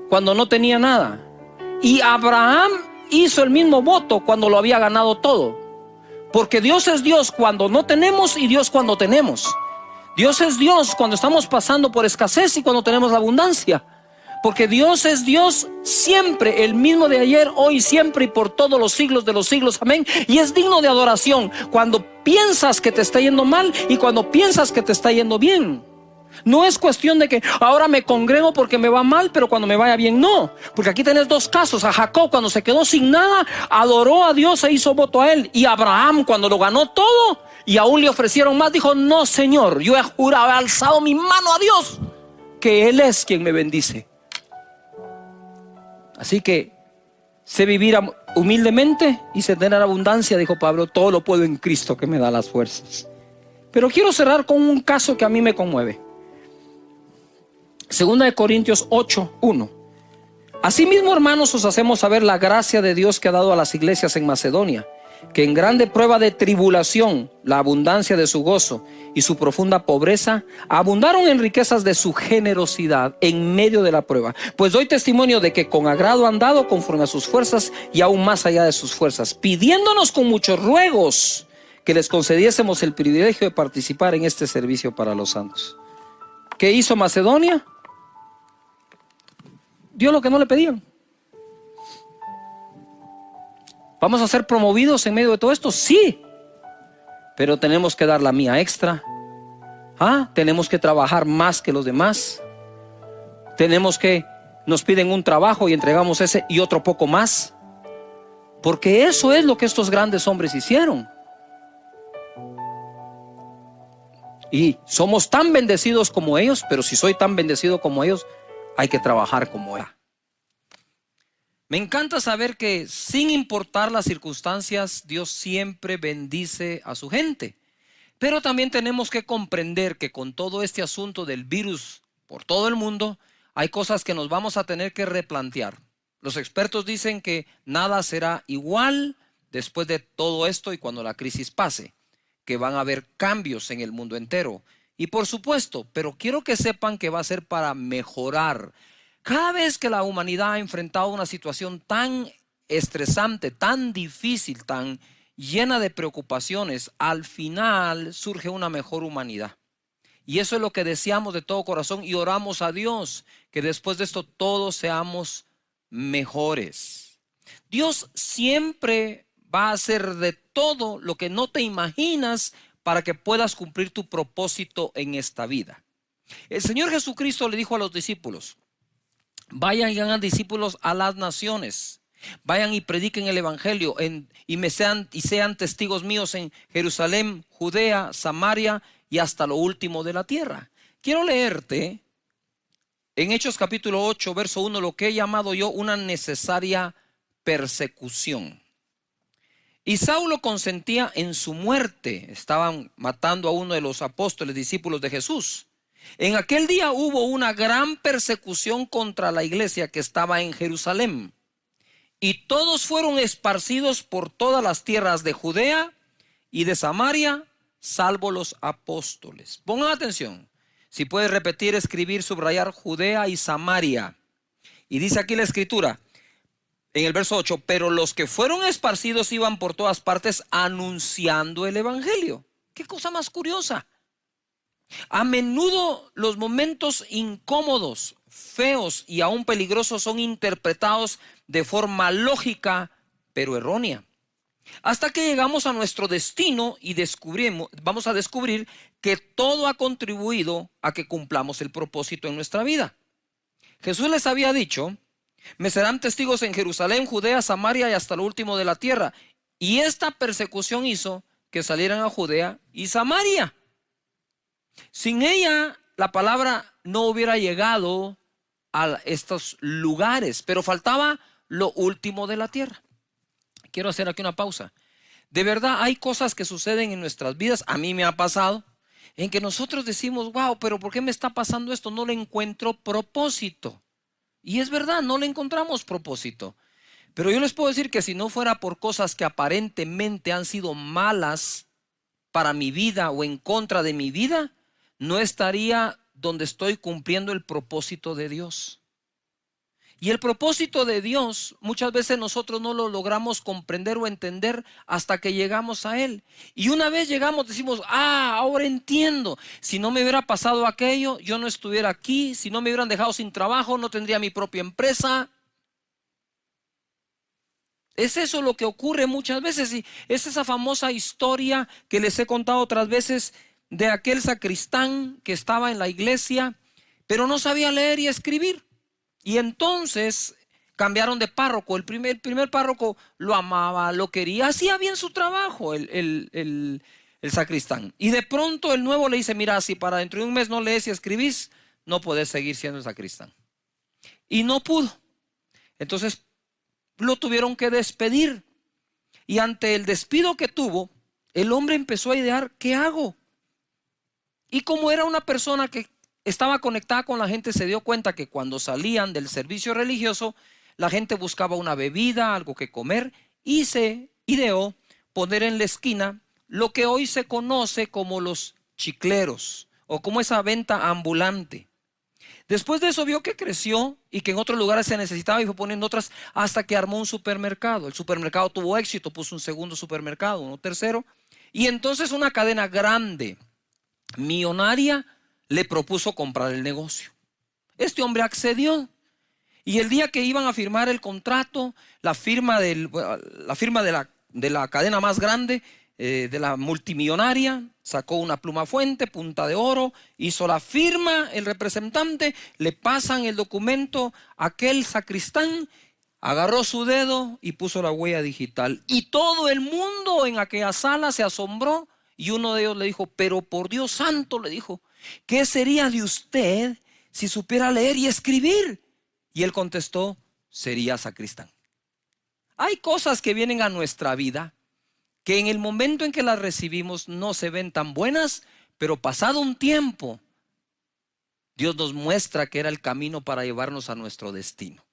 cuando no tenía nada. Y Abraham hizo el mismo voto cuando lo había ganado todo. Porque Dios es Dios cuando no tenemos y Dios cuando tenemos. Dios es Dios cuando estamos pasando por escasez y cuando tenemos abundancia. Porque Dios es Dios siempre, el mismo de ayer, hoy, siempre y por todos los siglos de los siglos. Amén. Y es digno de adoración cuando piensas que te está yendo mal y cuando piensas que te está yendo bien. No es cuestión de que ahora me congrego porque me va mal, pero cuando me vaya bien, no. Porque aquí tenés dos casos. A Jacob, cuando se quedó sin nada, adoró a Dios e hizo voto a él. Y a Abraham, cuando lo ganó todo y aún le ofrecieron más, dijo: no, Señor, yo he jurado, he alzado mi mano a Dios, que Él es quien me bendice. Así que sé vivir humildemente y sé tener abundancia, dijo Pablo. Todo lo puedo en Cristo que me da las fuerzas. Pero quiero cerrar con un caso que a mí me conmueve. Segunda de Corintios 8:1. Asimismo, hermanos, os hacemos saber la gracia de Dios que ha dado a las iglesias en Macedonia, que en grande prueba de tribulación, la abundancia de su gozo y su profunda pobreza abundaron en riquezas de su generosidad en medio de la prueba. Pues doy testimonio de que con agrado han dado conforme a sus fuerzas y aún más allá de sus fuerzas, pidiéndonos con muchos ruegos que les concediésemos el privilegio de participar en este servicio para los santos. ¿Qué hizo Macedonia? Dio lo que no le pedían. ¿Vamos a ser promovidos en medio de todo esto? Sí. Pero tenemos que dar la mía extra. Tenemos que trabajar más que los demás. Nos piden un trabajo y entregamos ese y otro poco más. Porque eso es lo que estos grandes hombres hicieron. Y somos tan bendecidos como ellos, pero si soy tan bendecido como ellos, hay que trabajar como ellos. Me encanta saber que sin importar las circunstancias, Dios siempre bendice a su gente. Pero también tenemos que comprender que con todo este asunto del virus por todo el mundo, hay cosas que nos vamos a tener que replantear. Los expertos dicen que nada será igual después de todo esto y cuando la crisis pase, que van a haber cambios en el mundo entero. Y por supuesto, pero quiero que sepan que va a ser para mejorar. Cada vez que la humanidad ha enfrentado una situación tan estresante, tan difícil, tan llena de preocupaciones, al final surge una mejor humanidad. Y eso es lo que deseamos de todo corazón y oramos a Dios, que después de esto todos seamos mejores. Dios siempre va a hacer de todo lo que no te imaginas para que puedas cumplir tu propósito en esta vida. El Señor Jesucristo le dijo a los discípulos: vayan y hagan discípulos a las naciones. Vayan y prediquen el evangelio y sean testigos míos en Jerusalén, Judea, Samaria y hasta lo último de la tierra. Quiero leerte en Hechos capítulo 8, verso 1, lo que he llamado yo una necesaria persecución. Y Saulo consentía en su muerte. Estaban matando a uno de los apóstoles, discípulos de Jesús. En aquel día hubo una gran persecución contra la iglesia que estaba en Jerusalén. Y todos fueron esparcidos por todas las tierras de Judea y de Samaria, salvo los apóstoles. Pongan atención. Si puedes repetir, escribir, subrayar Judea y Samaria. Y dice aquí la escritura, en el verso 8, pero los que fueron esparcidos iban por todas partes anunciando el evangelio. ¿Qué cosa más curiosa? A menudo los momentos incómodos, feos y aún peligrosos son interpretados de forma lógica, pero errónea. Hasta que llegamos a nuestro destino y vamos a descubrir que todo ha contribuido a que cumplamos el propósito en nuestra vida. Jesús les había dicho: me serán testigos en Jerusalén, Judea, Samaria y hasta lo último de la tierra. Y esta persecución hizo que salieran a Judea y Samaria. Sin ella, la palabra no hubiera llegado a estos lugares, pero faltaba lo último de la tierra. Quiero hacer aquí una pausa. De verdad, hay cosas que suceden en nuestras vidas, a mí me ha pasado, en que nosotros decimos: wow, pero ¿por qué me está pasando esto? No le encuentro propósito. Y es verdad, no le encontramos propósito. Pero yo les puedo decir que si no fuera por cosas que aparentemente han sido malas para mi vida o en contra de mi vida, no estaría donde estoy cumpliendo el propósito de Dios. Y el propósito de Dios muchas veces nosotros no lo logramos comprender o entender hasta que llegamos a Él. Y una vez llegamos decimos, ahora entiendo. Si no me hubiera pasado aquello, yo no estuviera aquí. Si no me hubieran dejado sin trabajo, no tendría mi propia empresa. Es eso lo que ocurre muchas veces. Y es esa famosa historia que les he contado otras veces de aquel sacristán que estaba en la iglesia, pero no sabía leer y escribir. Y entonces cambiaron de párroco. El primer párroco lo amaba, lo quería, hacía bien su trabajo el sacristán. Y de pronto el nuevo le dice, mira, si para dentro de un mes no lees y escribís, no podés seguir siendo el sacristán. Y no pudo. Entonces lo tuvieron que despedir. Y ante el despido que tuvo, el hombre empezó a idear, ¿qué hago? Y como era una persona que estaba conectada con la gente, se dio cuenta que cuando salían del servicio religioso, la gente buscaba una bebida, algo que comer, y se ideó poner en la esquina lo que hoy se conoce como los chicleros, o como esa venta ambulante. Después de eso vio que creció y que en otros lugares se necesitaba y fue poniendo otras hasta que armó un supermercado. El supermercado tuvo éxito, puso un segundo supermercado, un tercero, y entonces una cadena grande, millonaria, le propuso comprar el negocio. Este hombre accedió y el día que iban a firmar el contrato, la firma de la cadena más grande, de la multimillonaria, sacó una pluma fuente, punta de oro, hizo la firma, el representante, le pasan el documento a aquel sacristán, agarró su dedo y puso la huella digital. Y todo el mundo en aquella sala se asombró y uno de ellos le dijo, pero por Dios santo, le dijo, ¿qué sería de usted si supiera leer y escribir? Y él contestó, sería sacristán. Hay cosas que vienen a nuestra vida que en el momento en que las recibimos no se ven tan buenas, pero pasado un tiempo, Dios nos muestra que era el camino para llevarnos a nuestro destino.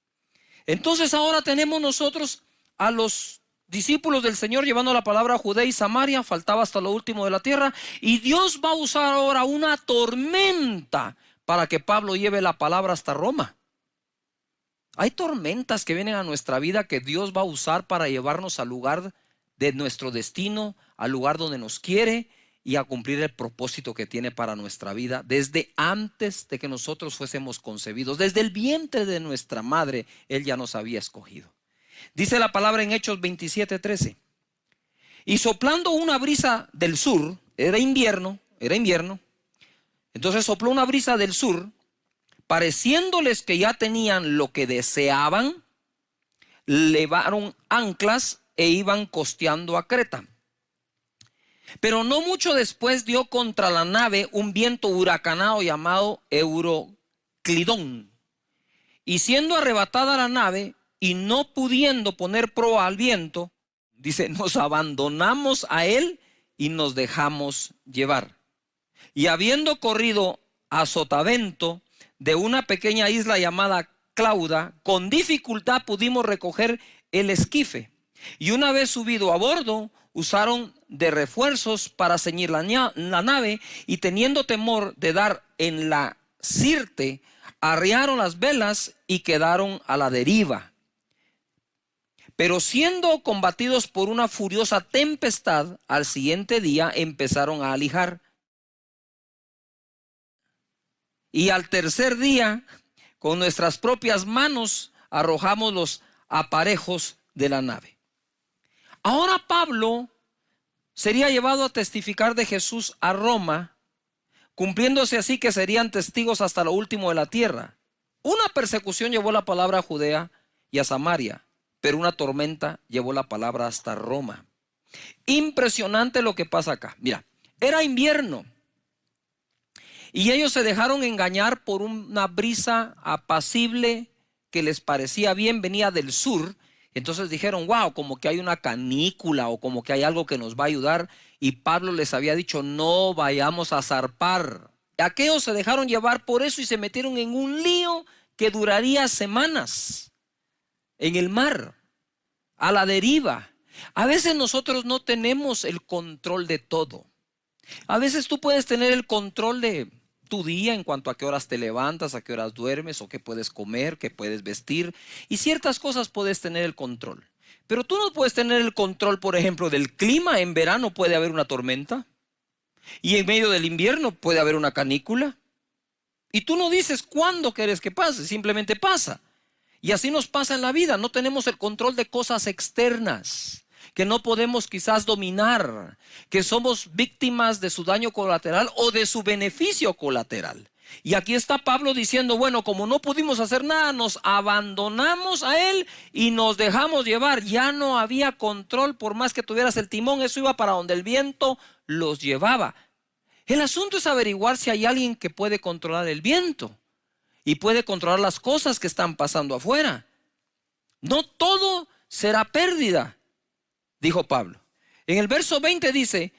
Entonces ahora tenemos nosotros a los discípulos del Señor llevando la palabra a Judea y Samaria, faltaba hasta lo último de la tierra, y Dios va a usar ahora una tormenta para que Pablo lleve la palabra hasta Roma. Hay tormentas que vienen a nuestra vida que Dios va a usar para llevarnos al lugar de nuestro destino, al lugar donde nos quiere y a cumplir el propósito que tiene para nuestra vida desde antes de que nosotros fuésemos concebidos. Desde el vientre de nuestra madre, Él ya nos había escogido. Dice la palabra en Hechos 27:13. Y soplando una brisa del sur, era invierno, entonces sopló una brisa del sur, pareciéndoles que ya tenían lo que deseaban, levaron anclas e iban costeando a Creta. Pero no mucho después dio contra la nave un viento huracanado llamado Euroclidón. Y siendo arrebatada la nave y no pudiendo poner proa al viento, dice, nos abandonamos a él y nos dejamos llevar. Y habiendo corrido a sotavento de una pequeña isla llamada Clauda, con dificultad pudimos recoger el esquife. Y una vez subido a bordo, usaron de refuerzos para ceñir la nave, y teniendo temor de dar en la sirte, arriaron las velas y quedaron a la deriva. Pero siendo combatidos por una furiosa tempestad, al siguiente día empezaron a alijar. Y al tercer día, con nuestras propias manos, arrojamos los aparejos de la nave. Ahora Pablo sería llevado a testificar de Jesús a Roma, cumpliéndose así que serían testigos hasta lo último de la tierra. Una persecución llevó la palabra a Judea y a Samaria, pero una tormenta llevó la palabra hasta Roma. Impresionante lo que pasa acá. Mira, era invierno y ellos se dejaron engañar por una brisa apacible que les parecía bien, venía del sur. Entonces dijeron, wow, como que hay una canícula o como que hay algo que nos va a ayudar. Y Pablo les había dicho, no vayamos a zarpar. Aquellos se dejaron llevar por eso y se metieron en un lío que duraría semanas en el mar, a la deriva. A veces nosotros no tenemos el control de todo. A veces tú puedes tener el control de tu día en cuanto a qué horas te levantas, a qué horas duermes, o qué puedes comer, qué puedes vestir. Y ciertas cosas puedes tener el control. Pero tú no puedes tener el control, por ejemplo, del clima. En verano puede haber una tormenta. Y en medio del invierno puede haber una canícula. Y tú no dices cuándo quieres que pase, simplemente pasa. Y así nos pasa en la vida. No tenemos el control de cosas externas que no podemos quizás dominar, que somos víctimas de su daño colateral o de su beneficio colateral. Y aquí está Pablo diciendo, bueno, como no pudimos hacer nada, nos abandonamos a él y nos dejamos llevar. Ya no había control, por más que tuvieras el timón, eso iba para donde el viento los llevaba. El asunto es averiguar si hay alguien que puede controlar el viento y puede controlar las cosas que están pasando afuera. No todo será pérdida, dijo Pablo. En el verso 20 dice,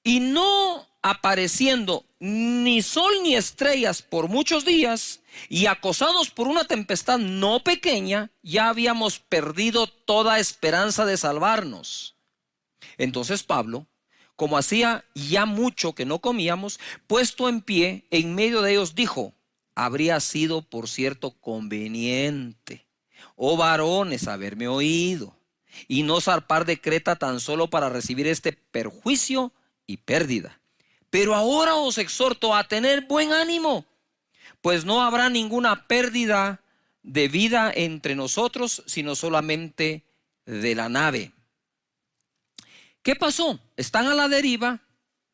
y no apareciendo ni sol ni estrellas por muchos días, y acosados por una tempestad no pequeña, ya habíamos perdido toda esperanza de salvarnos. Entonces Pablo, como hacía ya mucho que no comíamos, puesto en pie en medio de ellos, dijo, habría sido por cierto conveniente, oh varones, haberme oído, y no zarpar de Creta tan solo para recibir este perjuicio y pérdida. Pero ahora os exhorto a tener buen ánimo, pues no habrá ninguna pérdida de vida entre nosotros, sino solamente de la nave. ¿Qué pasó? Están a la deriva,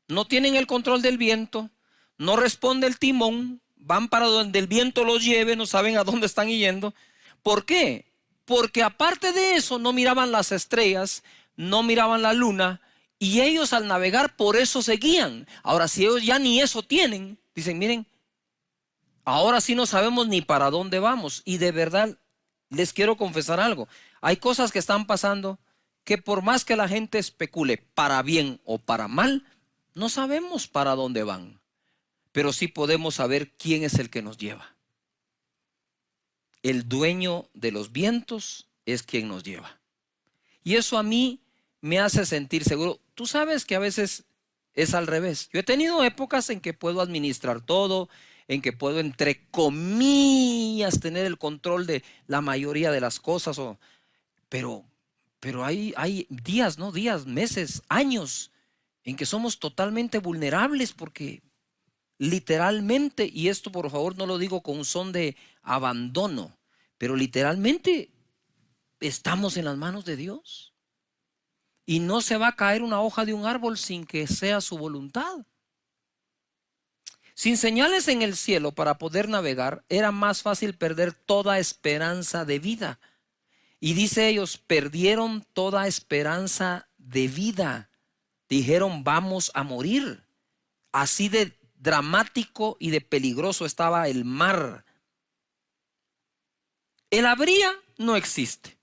no tienen el control del viento, no responde el timón, van para donde el viento los lleve, no saben a dónde están yendo. ¿Por qué? Porque aparte de eso no miraban las estrellas, no miraban la luna, y ellos al navegar por eso seguían. Ahora, si ellos ya ni eso tienen, dicen, miren, ahora sí no sabemos ni para dónde vamos. Y de verdad, les quiero confesar algo. Hay cosas que están pasando que por más que la gente especule para bien o para mal, no sabemos para dónde van. Pero sí podemos saber quién es el que nos lleva. El dueño de los vientos es quien nos lleva. Y eso a mí me hace sentir seguro. Tú sabes que a veces es al revés. Yo he tenido épocas en que puedo administrar todo, en que puedo, entre comillas, tener el control de la mayoría de las cosas. Pero hay días, ¿no? Días, meses, años en que somos totalmente vulnerables porque literalmente, y esto por favor no lo digo con un son de abandono, pero literalmente estamos en las manos de Dios. Y no se va a caer una hoja de un árbol sin que sea su voluntad. Sin señales en el cielo para poder navegar, era más fácil perder toda esperanza de vida. Y dice ellos, perdieron toda esperanza de vida. Dijeron, vamos a morir. Así de dramático y de peligroso estaba el mar. El habría no existe.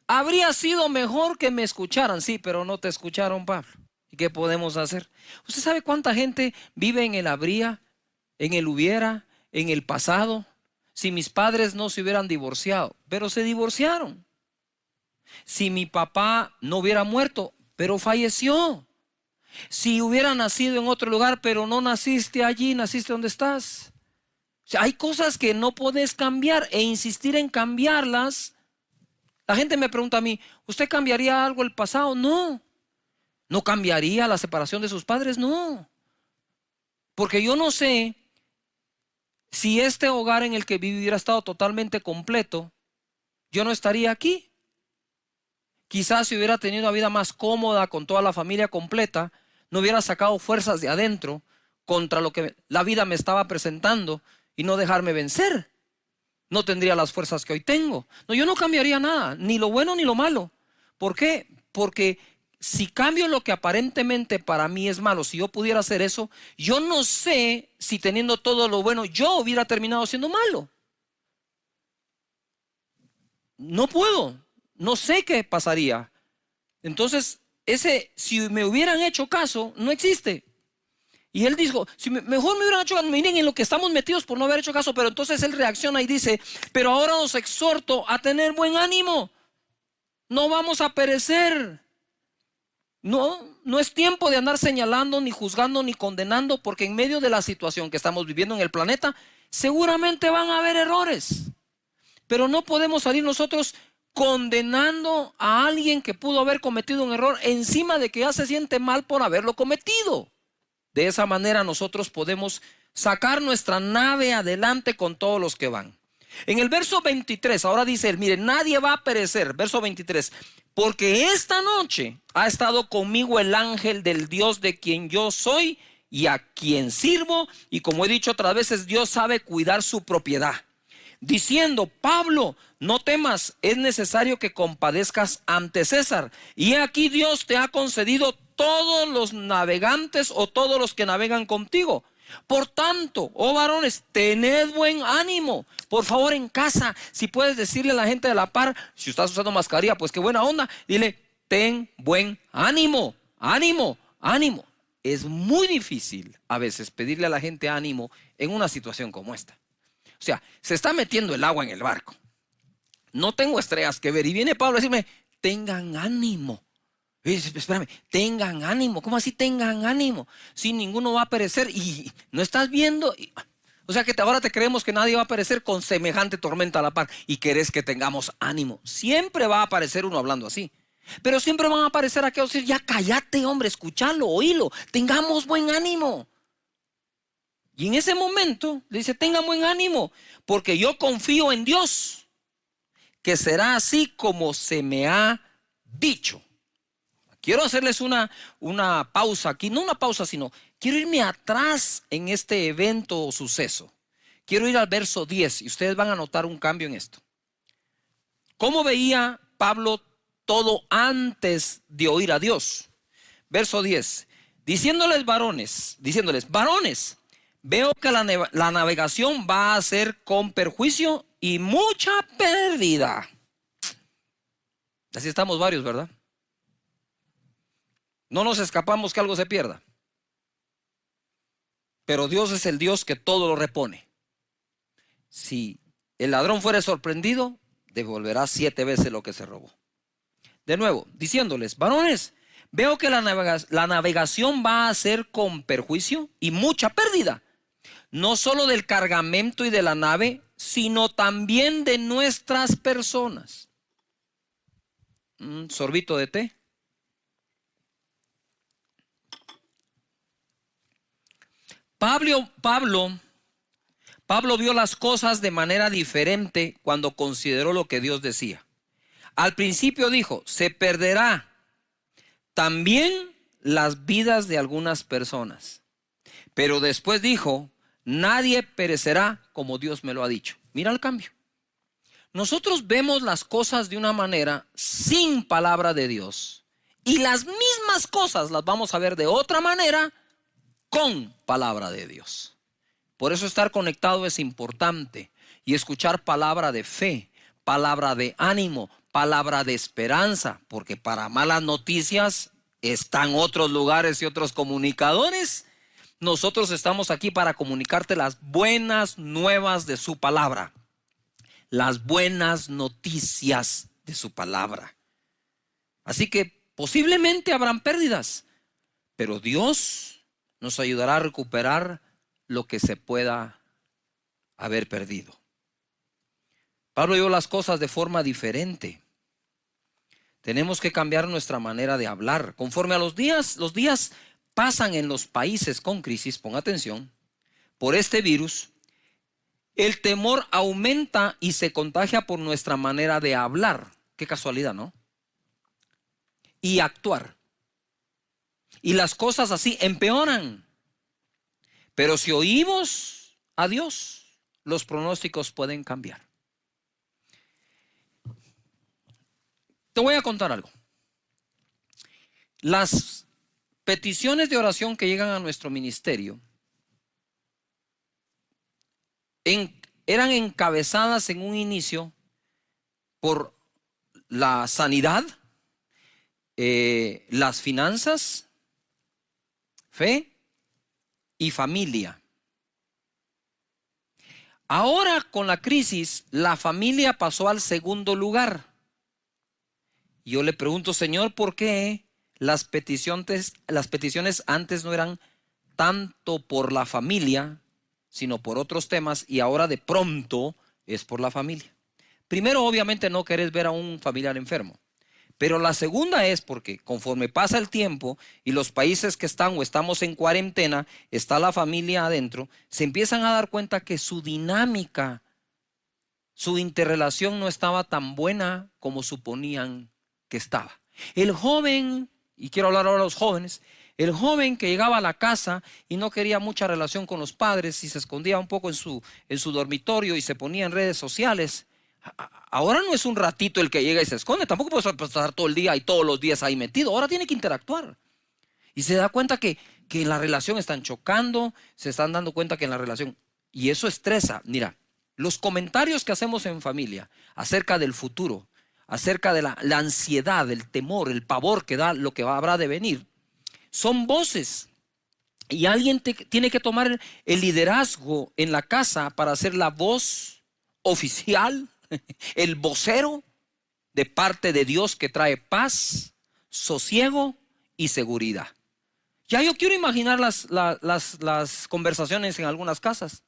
Habría sido mejor que me escucharan, sí, pero no te escucharon, Pablo. ¿Y qué podemos hacer? ¿Usted sabe cuánta gente vive en el habría, en el hubiera, en el pasado? Si mis padres no se hubieran divorciado, pero se divorciaron. Si mi papá no hubiera muerto, pero falleció. Si hubiera nacido en otro lugar, pero no naciste allí, naciste donde estás. O sea, hay cosas que no puedes cambiar e insistir en cambiarlas. La gente me pregunta a mí, ¿usted cambiaría algo del pasado? No. ¿No cambiaría la separación de sus padres? No. Porque yo no sé si este hogar en el que viví hubiera estado totalmente completo, yo no estaría aquí. Quizás si hubiera tenido una vida más cómoda con toda la familia completa, no hubiera sacado fuerzas de adentro contra lo que la vida me estaba presentando y no dejarme vencer. No tendría las fuerzas que hoy tengo. No, yo no cambiaría nada, ni lo bueno ni lo malo. ¿Por qué? Porque si cambio lo que aparentemente para mí es malo, si yo pudiera hacer eso, yo no sé si teniendo todo lo bueno yo hubiera terminado siendo malo. No puedo, no sé qué pasaría. Entonces, si me hubieran hecho caso, no existe. Y él dijo, si mejor me hubieran hecho caso, miren en lo que estamos metidos por no haber hecho caso, pero entonces él reacciona y dice, pero ahora os exhorto a tener buen ánimo, no vamos a perecer. No es tiempo de andar señalando, ni juzgando, ni condenando, porque en medio de la situación que estamos viviendo en el planeta, seguramente van a haber errores. Pero no podemos salir nosotros condenando a alguien que pudo haber cometido un error encima de que ya se siente mal por haberlo cometido. De esa manera nosotros podemos sacar nuestra nave adelante con todos los que van. En el verso 23, ahora dice él, mire, nadie va a perecer. Verso 23, porque esta noche ha estado conmigo el ángel del Dios de quien yo soy y a quien sirvo. Y como he dicho otras veces, Dios sabe cuidar su propiedad. Diciendo, Pablo, no temas, es necesario que compadezcas ante César. Y aquí Dios te ha concedido todos los navegantes o todos los que navegan contigo. Por tanto, oh varones, tened buen ánimo. Por favor, en casa, si puedes decirle a la gente de la par, si estás usando mascarilla, pues qué buena onda, dile, ten buen ánimo, ánimo, ánimo. Es muy difícil a veces pedirle a la gente ánimo en una situación como esta. O sea, se está metiendo el agua en el barco. No tengo estrellas que ver. Y viene Pablo a decirme, tengan ánimo. Y dice, espérame, tengan ánimo. ¿Cómo así tengan ánimo? Si ninguno va a perecer y no estás viendo. O sea que ahora te creemos que nadie va a perecer con semejante tormenta a la par y querés que tengamos ánimo. Siempre va a aparecer uno hablando así. Pero siempre van a aparecer aquellos que dicen, ya cállate, hombre, escúchalo, oílo. Tengamos buen ánimo. Y en ese momento le dice, tengan buen ánimo, porque yo confío en Dios, que será así como se me ha dicho. Quiero hacerles una pausa aquí, no una pausa, sino quiero irme atrás en este evento o suceso. Quiero ir al verso 10 y ustedes van a notar un cambio en esto. ¿Cómo veía Pablo todo antes de oír a Dios? Verso 10, diciéndoles, varones, veo que la navegación va a ser con perjuicio y mucha pérdida. Así estamos varios, ¿verdad? No nos escapamos que algo se pierda. Pero Dios es el Dios que todo lo repone. Si el ladrón fuere sorprendido, devolverá 7 veces lo que se robó. De nuevo, diciéndoles, varones, veo que la navegación va a ser con perjuicio y mucha pérdida. No solo del cargamento y de la nave, sino también de nuestras personas. Un sorbito de té. Pablo vio las cosas de manera diferente cuando consideró lo que Dios decía. Al principio dijo, se perderá también las vidas de algunas personas. Pero después dijo, nadie perecerá como Dios me lo ha dicho. Mira el cambio. Nosotros vemos las cosas de una manera sin palabra de Dios. Y las mismas cosas las vamos a ver de otra manera con palabra de Dios. Por eso estar conectado es importante. Y escuchar palabra de fe, palabra de ánimo, palabra de esperanza. Porque para malas noticias están otros lugares y otros comunicadores. Nosotros estamos aquí para comunicarte las buenas nuevas de su palabra. Las buenas noticias de su palabra. Así que posiblemente habrán pérdidas, pero Dios nos ayudará a recuperar lo que se pueda haber perdido. Pablo vio las cosas de forma diferente. Tenemos que cambiar nuestra manera de hablar. Conforme a los días pasan en los países con crisis, pon atención, por este virus, el temor aumenta y se contagia por nuestra manera de hablar. Qué casualidad, ¿no? Y actuar. Y las cosas así empeoran. Pero si oímos a Dios, los pronósticos pueden cambiar. Te voy a contar algo. Las peticiones de oración que llegan a nuestro ministerio eran encabezadas en un inicio por la sanidad, las finanzas, fe y familia. Ahora con la crisis, la familia pasó al segundo lugar. Yo le pregunto, Señor, ¿por qué? las peticiones antes no eran tanto por la familia, sino por otros temas, y ahora de pronto es por la familia. Primero, obviamente, no querés ver a un familiar enfermo. Pero la segunda es porque conforme pasa el tiempo y los países que están o estamos en cuarentena, está la familia adentro, se empiezan a dar cuenta que su dinámica, su interrelación no estaba tan buena como suponían que estaba. El joven, y quiero hablar ahora de los jóvenes, el joven que llegaba a la casa y no quería mucha relación con los padres y se escondía un poco en su dormitorio y se ponía en redes sociales. Ahora no es un ratito el que llega y se esconde, tampoco puedes pasar todo el día y todos los días ahí metido, ahora tiene que interactuar. Y se da cuenta que en la relación están chocando, se están dando cuenta que en la relación, y eso estresa. Mira, los comentarios que hacemos en familia acerca del futuro, acerca de la ansiedad, el temor, el pavor que da lo que habrá de venir, son voces. Y alguien tiene que tomar el liderazgo en la casa para ser la voz oficial, el vocero de parte de Dios que trae paz, sosiego y seguridad. Ya yo quiero imaginar las conversaciones en algunas casas.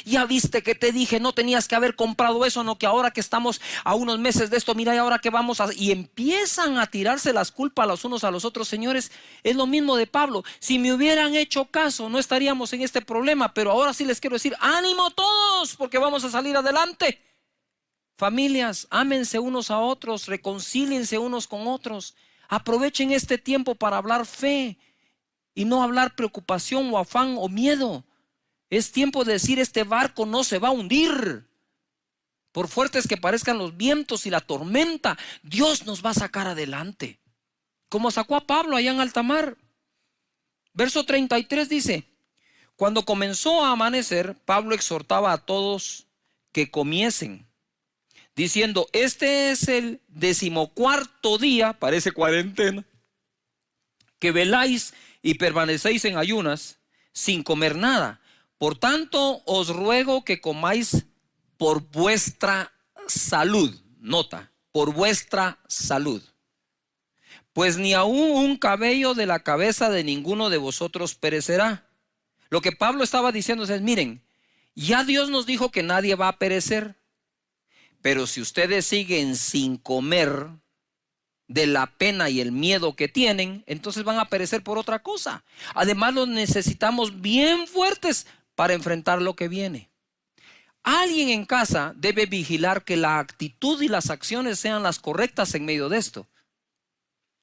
Ya viste que te dije, no tenías que haber comprado eso, no, que ahora que estamos a unos meses de esto, mira, y ahora que vamos a... Y empiezan a tirarse las culpas los unos a los otros. Señores, es lo mismo de Pablo. Si me hubieran hecho caso, no estaríamos en este problema. Pero ahora sí les quiero decir, ánimo todos, porque vamos a salir adelante. Familias, ámense unos a otros, reconcíliense unos con otros. Aprovechen este tiempo para hablar fe y no hablar preocupación o afán o miedo. Es tiempo de decir, este barco no se va a hundir. Por fuertes que parezcan los vientos y la tormenta, Dios nos va a sacar adelante. Como sacó a Pablo allá en alta mar. Verso 33 dice, cuando comenzó a amanecer, Pablo exhortaba a todos que comiesen, diciendo, este es el 14º día, parece cuarentena, que veláis y permanecéis en ayunas sin comer nada. Por tanto, os ruego que comáis por vuestra salud. Nota, por vuestra salud. Pues ni aún un cabello de la cabeza de ninguno de vosotros perecerá. Lo que Pablo estaba diciendo es, miren, ya Dios nos dijo que nadie va a perecer. Pero si ustedes siguen sin comer de la pena y el miedo que tienen, entonces van a perecer por otra cosa. Además, los necesitamos bien fuertes para enfrentar lo que viene. Alguien en casa debe vigilar que la actitud y las acciones sean las correctas en medio de esto.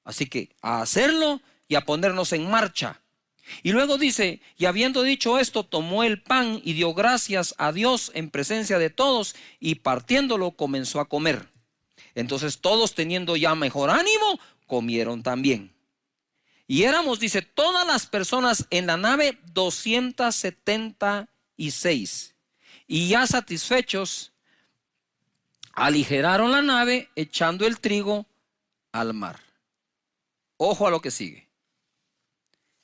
Así que a hacerlo y a ponernos en marcha. Y luego dice, y habiendo dicho esto, tomó el pan y dio gracias a Dios en presencia de todos y partiéndolo comenzó a comer. Entonces todos, teniendo ya mejor ánimo, comieron también. Y éramos, dice, todas las personas en la nave 276. Y ya satisfechos, aligeraron la nave echando el trigo al mar. Ojo a lo que sigue.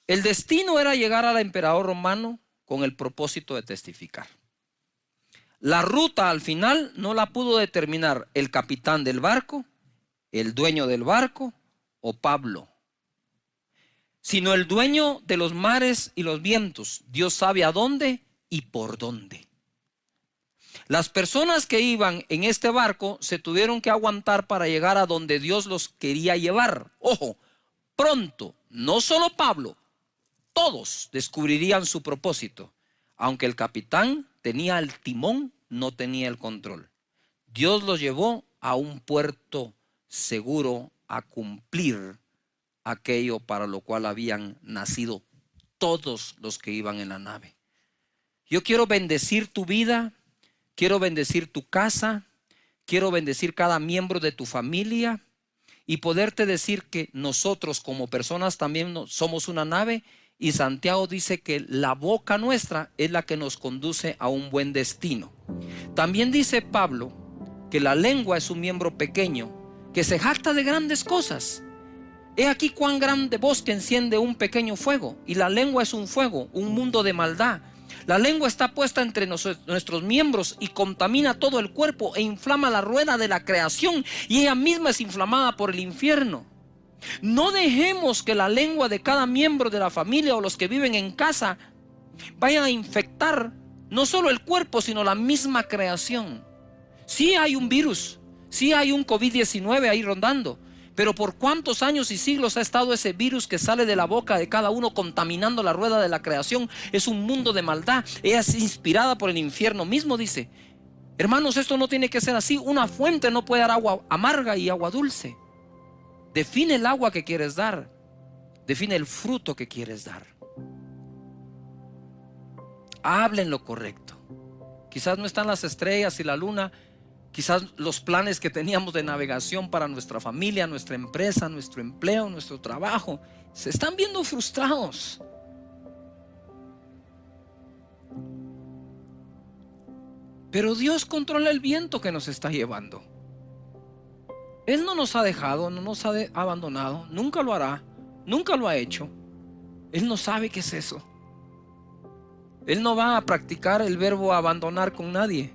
El destino era llegar al emperador romano con el propósito de testificar. La ruta al final no la pudo determinar el capitán del barco, el dueño del barco o Pablo, sino el dueño de los mares y los vientos. Dios sabe a dónde y por dónde. Las personas que iban en este barco se tuvieron que aguantar para llegar a donde Dios los quería llevar. Ojo, pronto, no solo Pablo, todos descubrirían su propósito. Aunque el capitán tenía el timón, no tenía el control. Dios los llevó a un puerto seguro a cumplir aquello para lo cual habían nacido todos los que iban en la nave. Yo quiero bendecir tu vida, quiero bendecir tu casa, quiero bendecir cada miembro de tu familia y poderte decir que nosotros como personas también somos una nave. Y Santiago dice que la boca nuestra es la que nos conduce a un buen destino. También dice Pablo que la lengua es un miembro pequeño que se jacta de grandes cosas. He aquí cuán grande bosque enciende un pequeño fuego. Y la lengua es un fuego, un mundo de maldad. La lengua está puesta entre nuestros miembros y contamina todo el cuerpo e inflama la rueda de la creación. Y ella misma es inflamada por el infierno. No dejemos que la lengua de cada miembro de la familia o los que viven en casa vayan a infectar no solo el cuerpo, sino la misma creación. Sí hay un virus, sí hay un COVID-19 ahí rondando, pero ¿por cuántos años y siglos ha estado ese virus que sale de la boca de cada uno contaminando la rueda de la creación? Es un mundo de maldad, es inspirada por el infierno mismo, dice. Hermanos, esto no tiene que ser así. Una fuente no puede dar agua amarga y agua dulce. Define el agua que quieres dar, define el fruto que quieres dar. Hablen lo correcto. Quizás no están las estrellas y la luna, quizás los planes que teníamos de navegación para nuestra familia, nuestra empresa, nuestro empleo, nuestro trabajo, se están viendo frustrados. Pero Dios controla el viento que nos está llevando. Él no nos ha dejado, no nos ha abandonado, nunca lo hará, nunca lo ha hecho. Él no sabe qué es eso. Él no va a practicar el verbo abandonar con nadie.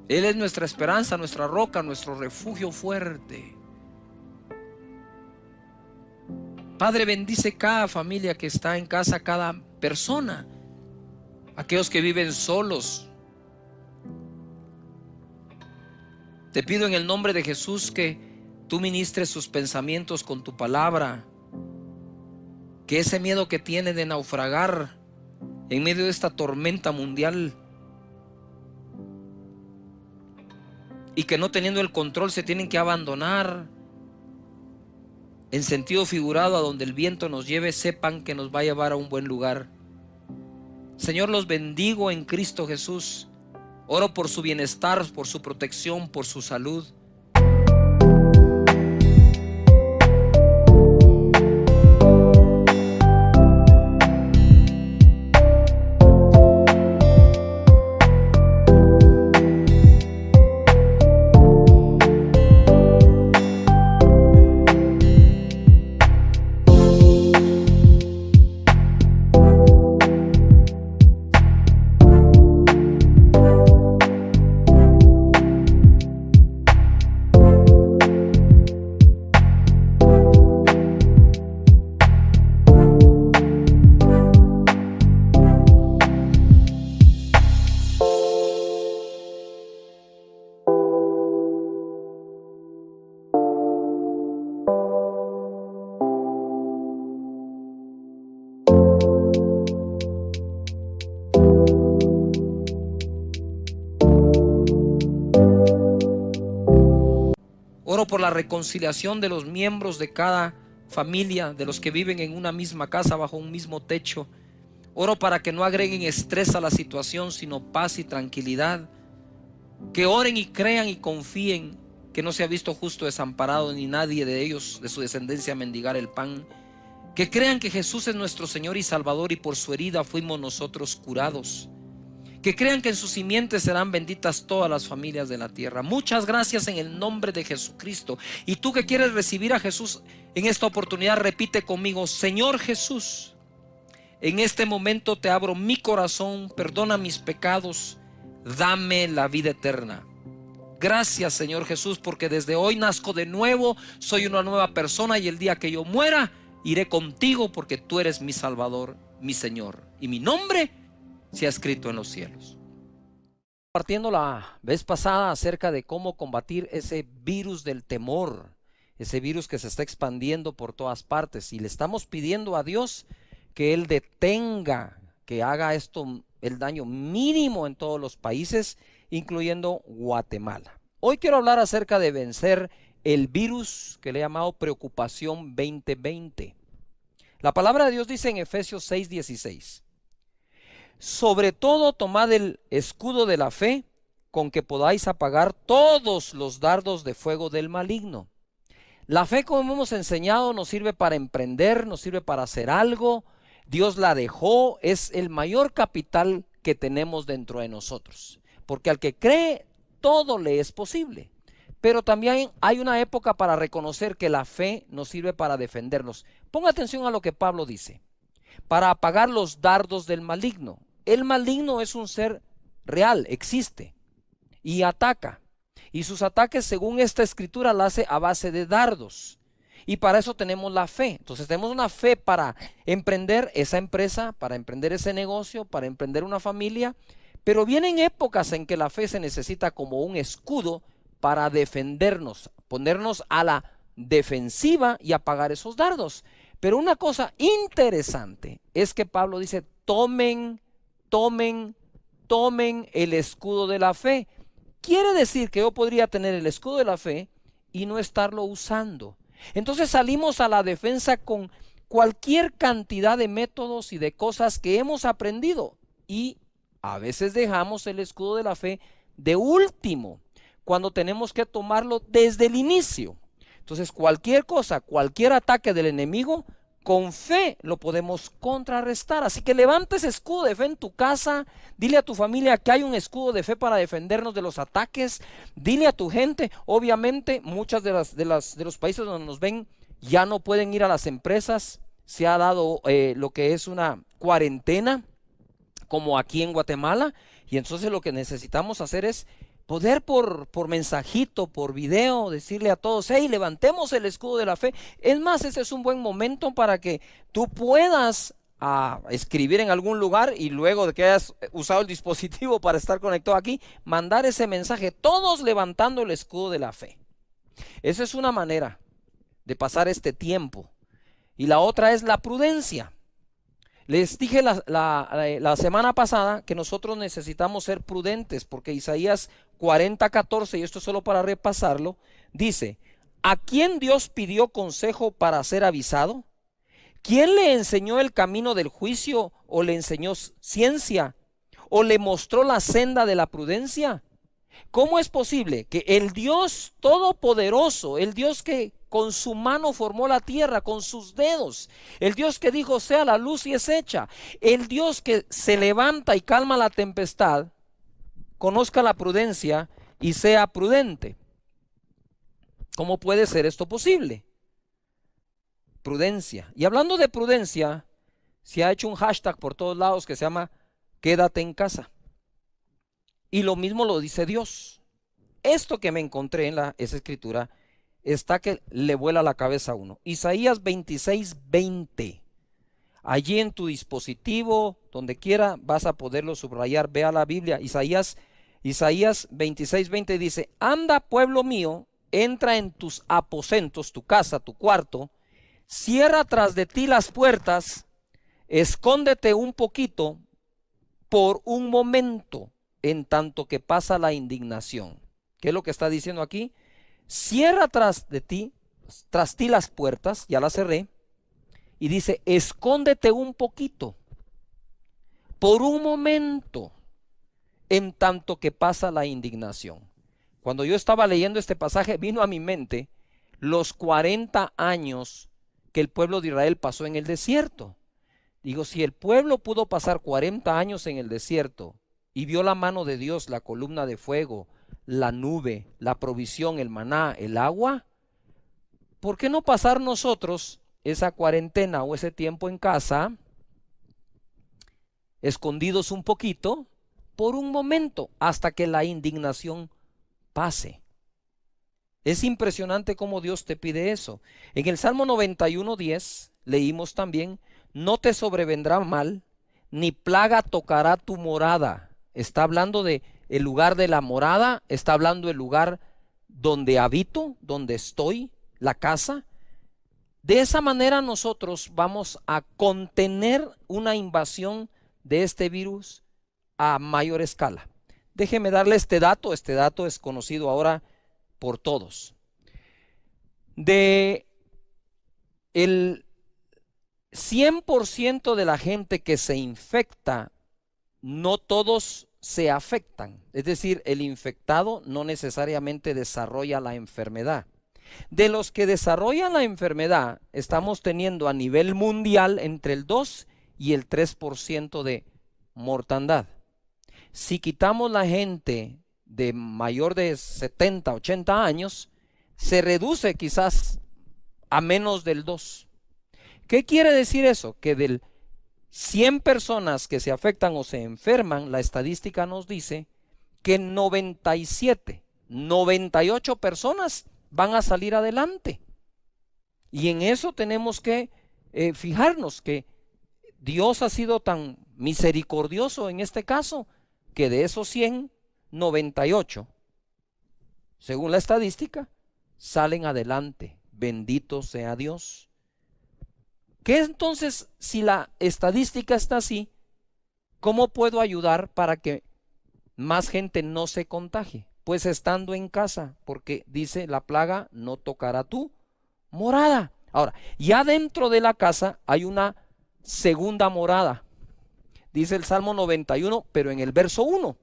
Él es nuestra esperanza, nuestra roca, nuestro refugio fuerte. Padre, bendice cada familia que está en casa, cada persona, aquellos que viven solos. Te pido en el nombre de Jesús que tú ministres sus pensamientos con tu palabra, que ese miedo que tiene de naufragar en medio de esta tormenta mundial y que no teniendo el control se tienen que abandonar en sentido figurado a donde el viento nos lleve, sepan que nos va a llevar a un buen lugar. Señor, los bendigo en Cristo Jesús. Oro por su bienestar, por su protección, por su salud. Oro por la reconciliación de los miembros de cada familia, de los que viven en una misma casa, bajo un mismo techo. Oro para que no agreguen estrés a la situación, sino paz y tranquilidad. Que oren y crean y confíen que no se ha visto justo desamparado, ni nadie de ellos, de su descendencia, mendigar el pan. Que crean que Jesús es nuestro Señor y Salvador, y por su herida fuimos nosotros curados. Que crean que en sus simientes serán benditas todas las familias de la tierra. Muchas gracias en el nombre de Jesucristo. Y tú que quieres recibir a Jesús en esta oportunidad, repite conmigo: Señor Jesús, en este momento te abro mi corazón, perdona mis pecados, dame la vida eterna. Gracias, Señor Jesús, porque desde hoy nazco de nuevo, soy una nueva persona, y el día que yo muera iré contigo, porque tú eres mi Salvador, mi Señor, y mi nombre se ha escrito en los cielos. Partiendo la vez pasada acerca de cómo combatir ese virus del temor, ese virus que se está expandiendo por todas partes, y le estamos pidiendo a Dios que Él detenga, que haga esto, el daño mínimo en todos los países, incluyendo Guatemala. Hoy quiero hablar acerca de vencer el virus que le he llamado preocupación 2020. La palabra de Dios dice en Efesios 6:16: sobre todo tomad el escudo de la fe, con que podáis apagar todos los dardos de fuego del maligno. La fe, como hemos enseñado, nos sirve para emprender, nos sirve para hacer algo. Dios la dejó, es el mayor capital que tenemos dentro de nosotros, porque al que cree todo le es posible. Pero también hay una época para reconocer que la fe nos sirve para defendernos. Ponga atención a lo que Pablo dice: para apagar los dardos del maligno. El maligno es un ser real, existe y ataca, y sus ataques, según esta escritura, la hace a base de dardos. Y para eso tenemos la fe. Entonces tenemos una fe para emprender esa empresa, para emprender ese negocio, para emprender una familia. Pero vienen épocas en que la fe se necesita como un escudo para defendernos, ponernos a la defensiva y apagar esos dardos. Pero una cosa interesante es que Pablo dice, tomen el escudo de la fe. Quiere decir que yo podría tener el escudo de la fe y no estarlo usando. Entonces salimos a la defensa con cualquier cantidad de métodos y de cosas que hemos aprendido, y a veces dejamos el escudo de la fe de último, cuando tenemos que tomarlo desde el inicio. Entonces cualquier cosa, cualquier ataque del enemigo, con fe lo podemos contrarrestar. Así que levanta ese escudo de fe en tu casa. Dile a tu familia que hay un escudo de fe para defendernos de los ataques. Dile a tu gente. Obviamente muchas de los países donde nos ven ya no pueden ir a las empresas. Se ha dado lo que es una cuarentena, como aquí en Guatemala. Y entonces lo que necesitamos hacer es poder por mensajito, por video, decirle a todos, hey, levantemos el escudo de la fe. Es más, ese es un buen momento para que tú puedas escribir en algún lugar, y luego de que hayas usado el dispositivo para estar conectado aquí, mandar ese mensaje, todos levantando el escudo de la fe. Esa es una manera de pasar este tiempo. Y la otra es la prudencia. Les dije la semana pasada que nosotros necesitamos ser prudentes, porque Isaías 40:14, y esto es solo para repasarlo, dice, ¿a quién Dios pidió consejo para ser avisado? ¿Quién le enseñó el camino del juicio, o le enseñó ciencia, o le mostró la senda de la prudencia? ¿Cómo es posible que el Dios todopoderoso, el Dios que con su mano formó la tierra, con sus dedos, el Dios que dijo sea la luz y es hecha, el Dios que se levanta y calma la tempestad, conozca la prudencia y sea prudente? ¿Cómo puede ser esto posible? Prudencia. Y hablando de prudencia, se ha hecho un hashtag por todos lados que se llama quédate en casa. Y lo mismo lo dice Dios. Esto que me encontré en esa escritura está que le vuela la cabeza a uno. Isaías 26:20. Allí en tu dispositivo, donde quiera, vas a poderlo subrayar. Vea la Biblia. Isaías 26:20 dice, anda, pueblo mío, entra en tus aposentos, tu casa, tu cuarto, cierra tras de ti las puertas, escóndete un poquito por un momento, en tanto que pasa la indignación. ¿Qué es lo que está diciendo aquí? Cierra tras ti las puertas, ya las cerré, y dice, escóndete un poquito, por un momento, en tanto que pasa la indignación. Cuando yo estaba leyendo este pasaje, vino a mi mente los 40 años que el pueblo de Israel pasó en el desierto. Digo, si el pueblo pudo pasar 40 años en el desierto y vio la mano de Dios, la columna de fuego, la nube, la provisión, el maná, el agua, ¿por qué no pasar nosotros esa cuarentena o ese tiempo en casa, escondidos un poquito, por un momento, hasta que la indignación pase? Es impresionante cómo Dios te pide eso. En el Salmo 91:10 leímos también, no te sobrevendrá mal, ni plaga tocará tu morada. Está hablando de el lugar de la morada, está hablando del lugar donde habito, donde estoy, la casa. De esa manera nosotros vamos a contener una invasión de este virus a mayor escala. Déjeme darle este dato es conocido ahora por todos. De el 100% de la gente que se infecta, no todos se afectan. Es decir, el infectado no necesariamente desarrolla la enfermedad. De los que desarrollan la enfermedad, estamos teniendo a nivel mundial entre el 2 y el 3% de mortandad. Si quitamos la gente de mayor de 70, 80 años, se reduce quizás a menos del 2. ¿Qué quiere decir eso? Que del 100 personas que se afectan o se enferman, la estadística nos dice que 97, 98 personas van a salir adelante. Y en eso tenemos que fijarnos que Dios ha sido tan misericordioso en este caso, que de esos 100, 98, según la estadística, salen adelante. Bendito sea Dios. ¿Qué entonces, si la estadística está así, cómo puedo ayudar para que más gente no se contagie? Pues estando en casa, porque dice la plaga no tocará tu morada. Ahora, ya dentro de la casa hay una segunda morada. Dice el Salmo 91, pero en el verso 1.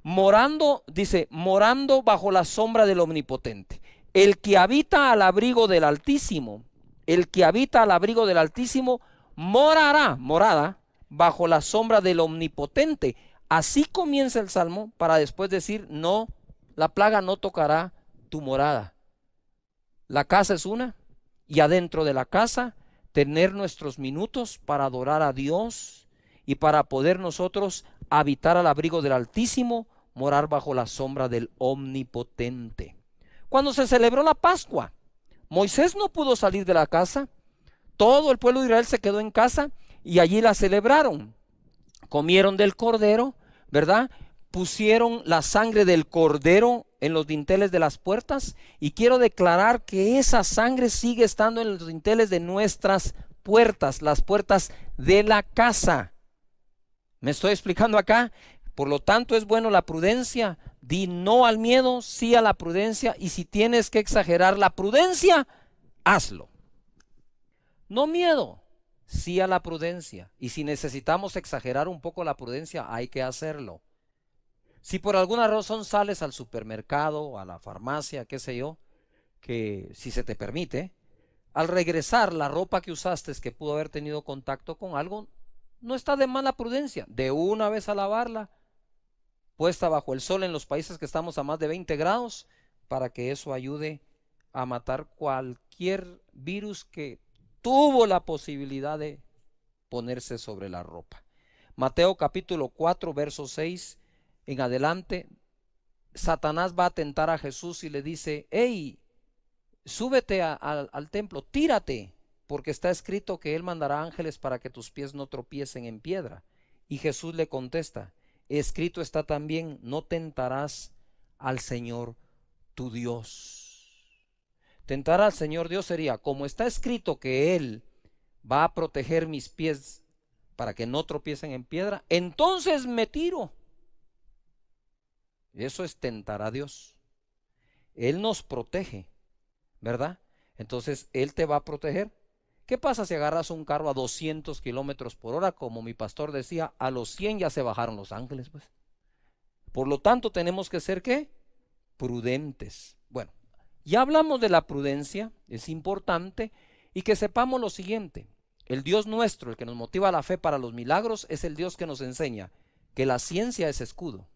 Morando, dice, morando bajo la sombra del Omnipotente. El que habita al abrigo del Altísimo, el que habita al abrigo del Altísimo, morada, bajo la sombra del Omnipotente. Así comienza el Salmo para después decir, no, la plaga no tocará tu morada. La casa es una, y adentro de la casa tener nuestros minutos para adorar a Dios y para poder nosotros habitar al abrigo del Altísimo, morar bajo la sombra del Omnipotente. Cuando se celebró la Pascua, Moisés no pudo salir de la casa, todo el pueblo de Israel se quedó en casa y allí la celebraron. Comieron del cordero, ¿verdad? Pusieron la sangre del cordero en los dinteles de las puertas, y quiero declarar que esa sangre sigue estando en los dinteles de nuestras puertas, las puertas de la casa. ¿Me estoy explicando acá? Por lo tanto, es bueno la prudencia. Di no al miedo, sí a la prudencia, y si tienes que exagerar la prudencia, hazlo. No miedo, sí a la prudencia, y si necesitamos exagerar un poco la prudencia, hay que hacerlo. Si por alguna razón sales al supermercado, a la farmacia, qué sé yo, que si se te permite, al regresar la ropa que usaste que pudo haber tenido contacto con algo, no está de mala prudencia, de una vez a lavarla, puesta bajo el sol en los países que estamos a más de 20 grados, para que eso ayude a matar cualquier virus que tuvo la posibilidad de ponerse sobre la ropa. Mateo capítulo 4, verso 6 en adelante, Satanás va a tentar a Jesús y le dice, hey, súbete al templo, tírate, porque está escrito que él mandará ángeles para que tus pies no tropiecen en piedra. Y Jesús le contesta, escrito está también, no tentarás al Señor tu Dios. Tentar al Señor Dios sería, como está escrito que Él va a proteger mis pies para que no tropiecen en piedra, entonces me tiro. Eso es tentar a Dios. Él nos protege, ¿verdad? Entonces Él te va a proteger. ¿Qué pasa si agarras un carro a 200 kilómetros por hora? Como mi pastor decía, a los 100 ya se bajaron los ángeles, pues. Por lo tanto, tenemos que ser, ¿qué? Prudentes. Bueno, ya hablamos de la prudencia, es importante, y que sepamos lo siguiente. El Dios nuestro, el que nos motiva a la fe para los milagros, es el Dios que nos enseña que la ciencia es escudo,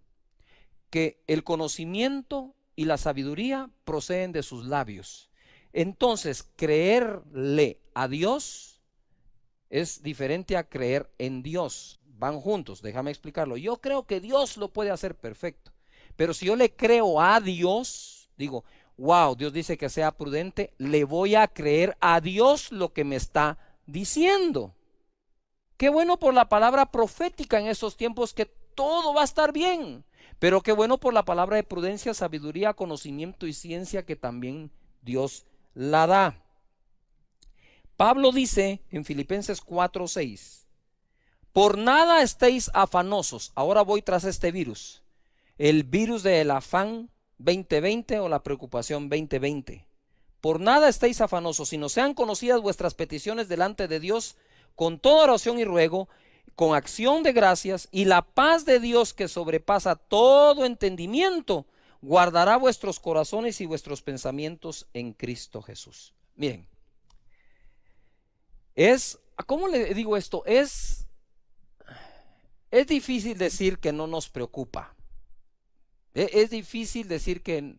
que el conocimiento y la sabiduría proceden de sus labios. Entonces, creerle a Dios es diferente a creer en Dios. Van juntos, déjame explicarlo. Yo creo que Dios lo puede hacer perfecto, pero si yo le creo a Dios, digo, wow, Dios dice que sea prudente, le voy a creer a Dios lo que me está diciendo. Qué bueno por la palabra profética en estos tiempos, que todo va a estar bien. Pero qué bueno por la palabra de prudencia, sabiduría, conocimiento y ciencia que también Dios la da. Pablo dice en Filipenses 4:6, por nada estéis afanosos. Ahora voy tras este virus, el virus del afán 2020 o la preocupación 2020. Por nada estéis afanosos, sino sean conocidas vuestras peticiones delante de Dios con toda oración y ruego, con acción de gracias, y la paz de Dios, que sobrepasa todo entendimiento, guardará vuestros corazones y vuestros pensamientos en Cristo Jesús. Miren, ¿cómo le digo esto? Es difícil decir que no nos preocupa. Es difícil decir que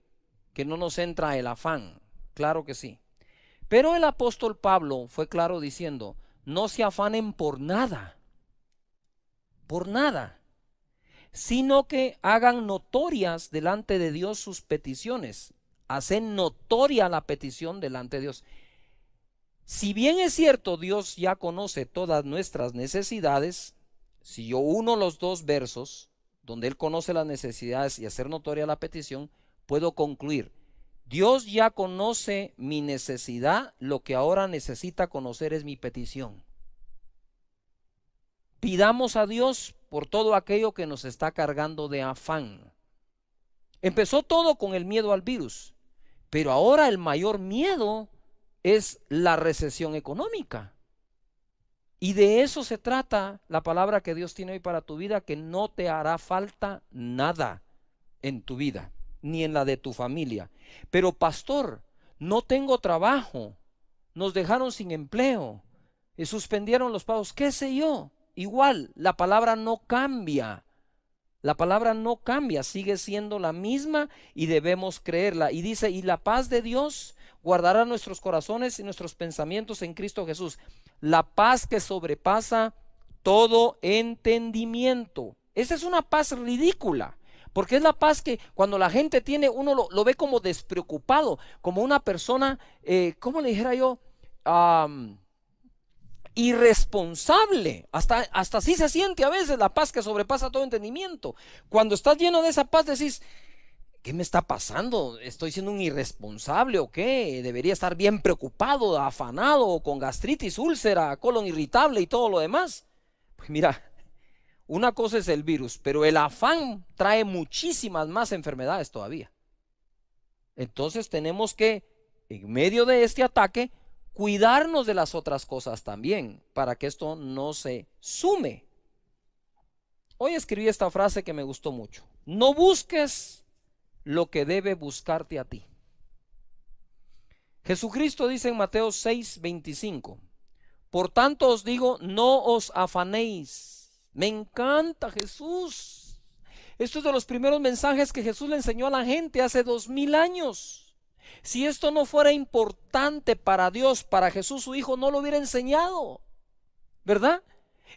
no nos entra el afán. Claro que sí. Pero el apóstol Pablo fue claro diciendo, no se afanen por nada, sino que hagan notorias delante de Dios sus peticiones. Hacen notoria la petición delante de Dios. Si bien es cierto, Dios ya conoce todas nuestras necesidades, si yo uno los dos versos, donde Él conoce las necesidades y hacer notoria la petición, puedo concluir, Dios ya conoce mi necesidad, lo que ahora necesita conocer es mi petición. Pidamos a Dios por todo aquello que nos está cargando de afán. Empezó todo con el miedo al virus, pero ahora el mayor miedo es la recesión económica. Y de eso se trata la palabra que Dios tiene hoy para tu vida, que no te hará falta nada en tu vida, ni en la de tu familia. Pero pastor, no tengo trabajo, nos dejaron sin empleo, suspendieron los pagos, qué sé yo. Igual, la palabra no cambia. La palabra no cambia, sigue siendo la misma y debemos creerla. Y dice, y la paz de Dios guardará nuestros corazones y nuestros pensamientos en Cristo Jesús. La paz que sobrepasa todo entendimiento. Esa es una paz ridícula, porque es la paz que cuando la gente tiene, uno lo ve como despreocupado, como una persona, ¿cómo le dijera yo? Irresponsable, hasta así se siente a veces la paz que sobrepasa todo entendimiento. Cuando estás lleno de esa paz decís, ¿qué me está pasando? ¿Estoy siendo un irresponsable o qué? Debería estar bien preocupado, afanado, con gastritis, úlcera, colon irritable y todo lo demás. Pues mira, una cosa es el virus, pero el afán trae muchísimas más enfermedades todavía. Entonces tenemos que, en medio de este ataque, cuidarnos de las otras cosas también, para que esto no se sume. Hoy escribí esta frase que me gustó mucho. No busques lo que debe buscarte a ti. Jesucristo dice en Mateo 6:25, por tanto os digo, no os afanéis. Me encanta Jesús. Esto es de los primeros mensajes que Jesús le enseñó a la gente hace 2000 años. Si esto no fuera importante para Dios, para Jesús su Hijo, no lo hubiera enseñado, ¿verdad?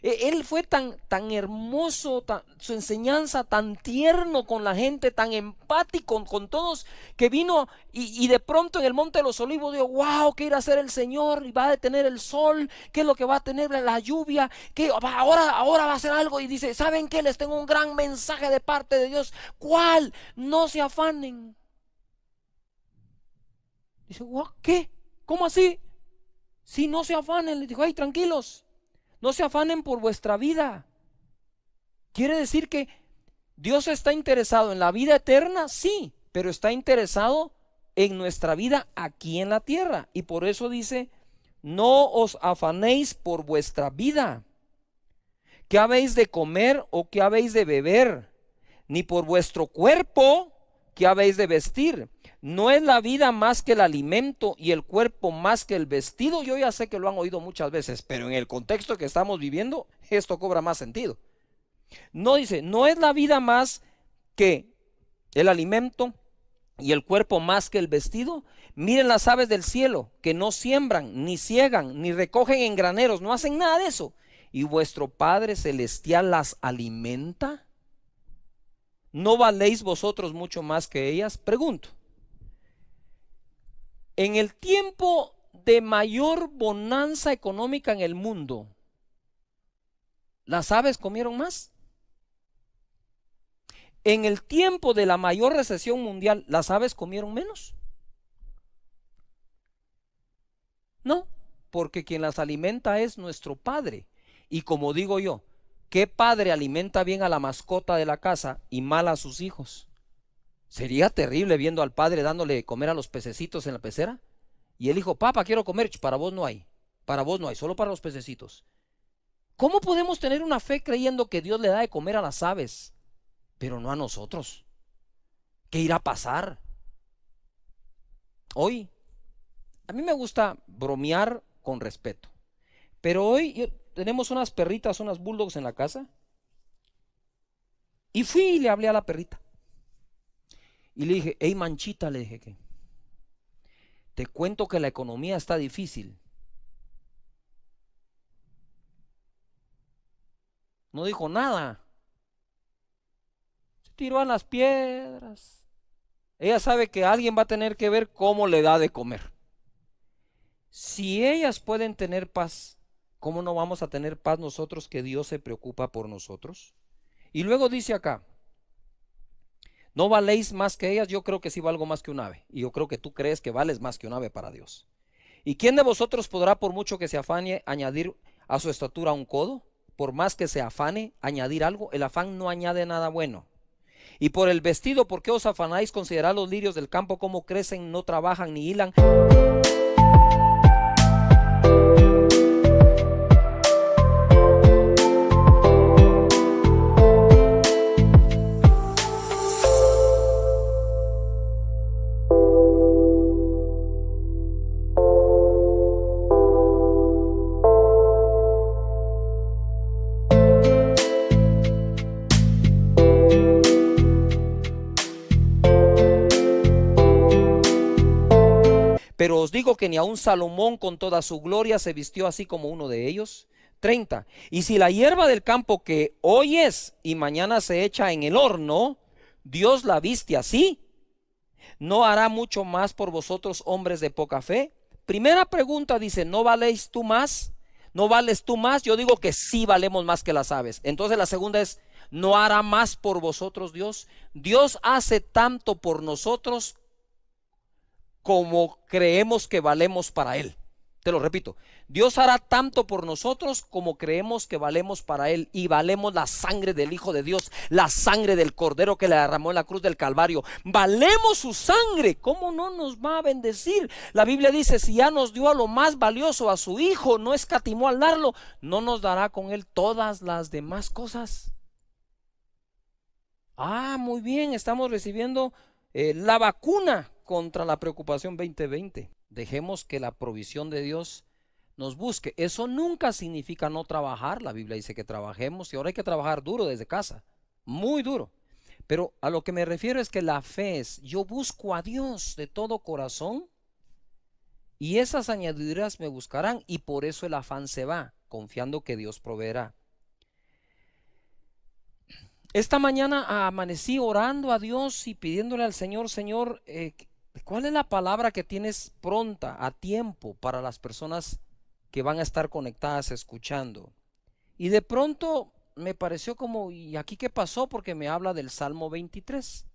Él fue tan hermoso, su enseñanza tan tierno con la gente, tan empático con todos, que vino y de pronto en el Monte de los Olivos dijo, wow, ¿qué irá a hacer el Señor? Y va a detener el sol, ¿qué es lo que va a tener la lluvia? ¿Qué? Ahora va a hacer algo y dice, ¿saben qué? Les tengo un gran mensaje de parte de Dios. ¿Cuál? No se afanen. Dice, ¿qué? ¿Cómo así? Si no se afanen, le dijo, hey, tranquilos, no se afanen por vuestra vida. Quiere decir que Dios está interesado en la vida eterna, sí, pero está interesado en nuestra vida aquí en la tierra. Y por eso dice, no os afanéis por vuestra vida. ¿Qué habéis de comer o qué habéis de beber? Ni por vuestro cuerpo, ¿qué habéis de vestir? ¿No es la vida más que el alimento y el cuerpo más que el vestido? Yo ya sé que lo han oído muchas veces, pero en el contexto que estamos viviendo, esto cobra más sentido. No dice, ¿no es la vida más que el alimento y el cuerpo más que el vestido? Miren las aves del cielo, que no siembran, ni ciegan, ni recogen en graneros, no hacen nada de eso. ¿Y vuestro Padre Celestial las alimenta? ¿No valéis vosotros mucho más que ellas? Pregunto. En el tiempo de mayor bonanza económica en el mundo, ¿las aves comieron más? En el tiempo de la mayor recesión mundial, ¿las aves comieron menos? No, porque quien las alimenta es nuestro Padre. Y como digo yo, ¿qué padre alimenta bien a la mascota de la casa y mal a sus hijos? Sería terrible viendo al padre dándole de comer a los pececitos en la pecera. Y el hijo, papá, quiero comer. Para vos no hay. Para vos no hay, solo para los pececitos. ¿Cómo podemos tener una fe creyendo que Dios le da de comer a las aves, pero no a nosotros? ¿Qué irá a pasar? Hoy, a mí me gusta bromear con respeto. Pero hoy tenemos unas perritas, unas bulldogs en la casa. Y fui y le hablé a la perrita. Y le dije, hey Manchita, le dije que te cuento que la economía está difícil. No dijo nada. Se tiró a las piedras. Ella sabe que alguien va a tener que ver cómo le da de comer. Si ellas pueden tener paz, ¿cómo no vamos a tener paz nosotros que Dios se preocupa por nosotros? Y luego dice acá, ¿no valéis más que ellas? Yo creo que sí valgo más que un ave. Y yo creo que tú crees que vales más que un ave para Dios. ¿Y quién de vosotros podrá, por mucho que se afane, añadir a su estatura un codo? Por más que se afane, añadir algo. El afán no añade nada bueno. Y por el vestido, ¿por qué os afanáis? Considerad los lirios del campo, cómo crecen, no trabajan ni hilan. Pero os digo que ni aun Salomón con toda su gloria se vistió así como uno de ellos. 30. Y si la hierba del campo que hoy es y mañana se echa en el horno, Dios la viste así, ¿no hará mucho más por vosotros, hombres de poca fe? Primera pregunta dice, ¿no valéis tú más? ¿No vales tú más? Yo digo que sí valemos más que las aves. Entonces la segunda es, ¿no hará más por vosotros Dios? Dios hace tanto por nosotros como creemos que valemos para Él. Te lo repito, Dios hará tanto por nosotros como creemos que valemos para Él, y valemos la sangre del Hijo de Dios, la sangre del Cordero que le derramó en la cruz del Calvario. Valemos su sangre. ¿Cómo no nos va a bendecir? La Biblia dice, si ya nos dio a lo más valioso, a su Hijo, no escatimó al darlo, ¿no nos dará con Él todas las demás cosas? Muy bien, estamos recibiendo la vacuna contra la preocupación 2020. Dejemos que la provisión de Dios nos busque. Eso nunca significa no trabajar. La Biblia dice que trabajemos, y ahora hay que trabajar duro desde casa, muy duro. Pero a lo que me refiero es que la fe es, yo busco a Dios de todo corazón y esas añadiduras me buscarán, y por eso el afán se va, confiando que Dios proveerá. Esta mañana amanecí orando a Dios y pidiéndole al Señor, Señor, ¿cuál es la palabra que tienes pronta, a tiempo, para las personas que van a estar conectadas escuchando? Y de pronto me pareció como, ¿y aquí qué pasó? Porque me habla del Salmo 23.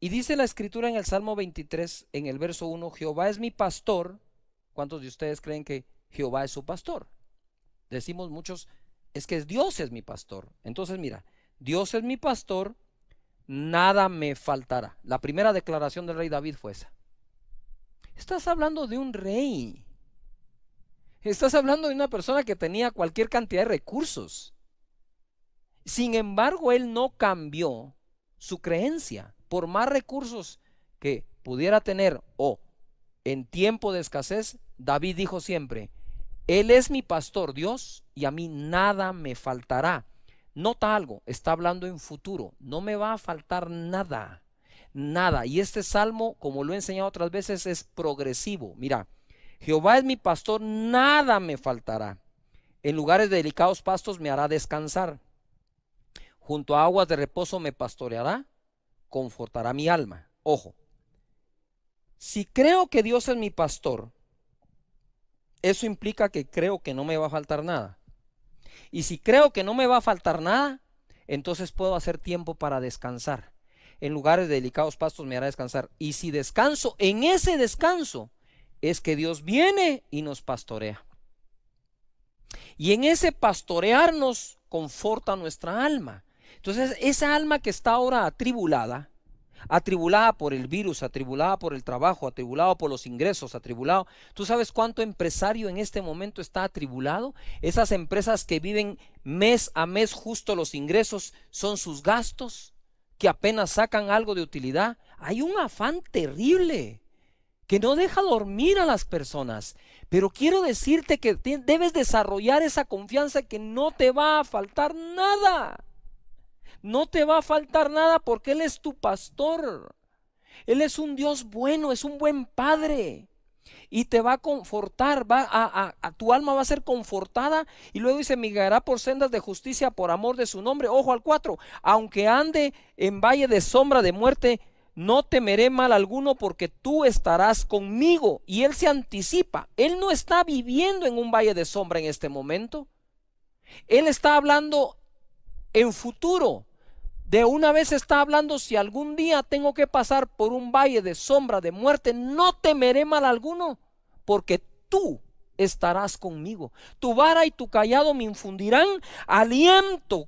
Y dice la escritura en el Salmo 23, en el verso 1, Jehová es mi pastor. ¿Cuántos de ustedes creen que Jehová es su pastor? Decimos muchos, es que Dios es mi pastor. Entonces mira, Dios es mi pastor, nada me faltará. La primera declaración del rey David fue esa. Estás hablando de un rey. Estás hablando de una persona que tenía cualquier cantidad de recursos. Sin embargo, él no cambió su creencia. Por más recursos que pudiera tener o en tiempo de escasez, David dijo siempre, Él es mi pastor, Dios, y a mí nada me faltará. Nota algo, está hablando en futuro, no me va a faltar nada, nada. Y este salmo, como lo he enseñado otras veces, es progresivo. Mira, Jehová es mi pastor, nada me faltará. En lugares de delicados pastos me hará descansar. Junto a aguas de reposo me pastoreará, confortará mi alma. Ojo, si creo que Dios es mi pastor, eso implica que creo que no me va a faltar nada. Y si creo que no me va a faltar nada, entonces puedo hacer tiempo para descansar. En lugares de delicados pastos me hará descansar. Y si descanso, en ese descanso es que Dios viene y nos pastorea. Y en ese pastorear nos conforta nuestra alma. Entonces esa alma que está ahora atribulada por el virus, atribulada por el trabajo, atribulado por los ingresos, atribulado. ¿Tú sabes cuánto empresario en este momento está atribulado? Esas empresas que viven mes a mes justo los ingresos son sus gastos, que apenas sacan algo de utilidad. Hay un afán terrible que no deja dormir a las personas. Pero quiero decirte que debes desarrollar esa confianza que no te va a faltar nada. No te va a faltar nada porque Él es tu pastor. Él es un Dios bueno, es un buen Padre. Y te va a confortar, tu alma va a ser confortada. Y luego dice, me guiará por sendas de justicia por amor de su nombre. Ojo al 4, aunque ande en valle de sombra de muerte, no temeré mal alguno porque tú estarás conmigo. Y él se anticipa. Él no está viviendo en un valle de sombra en este momento. Él está hablando en futuro. De una vez está hablando, si algún día tengo que pasar por un valle de sombra, de muerte, no temeré mal alguno, porque tú estarás conmigo. Tu vara y tu cayado me infundirán aliento.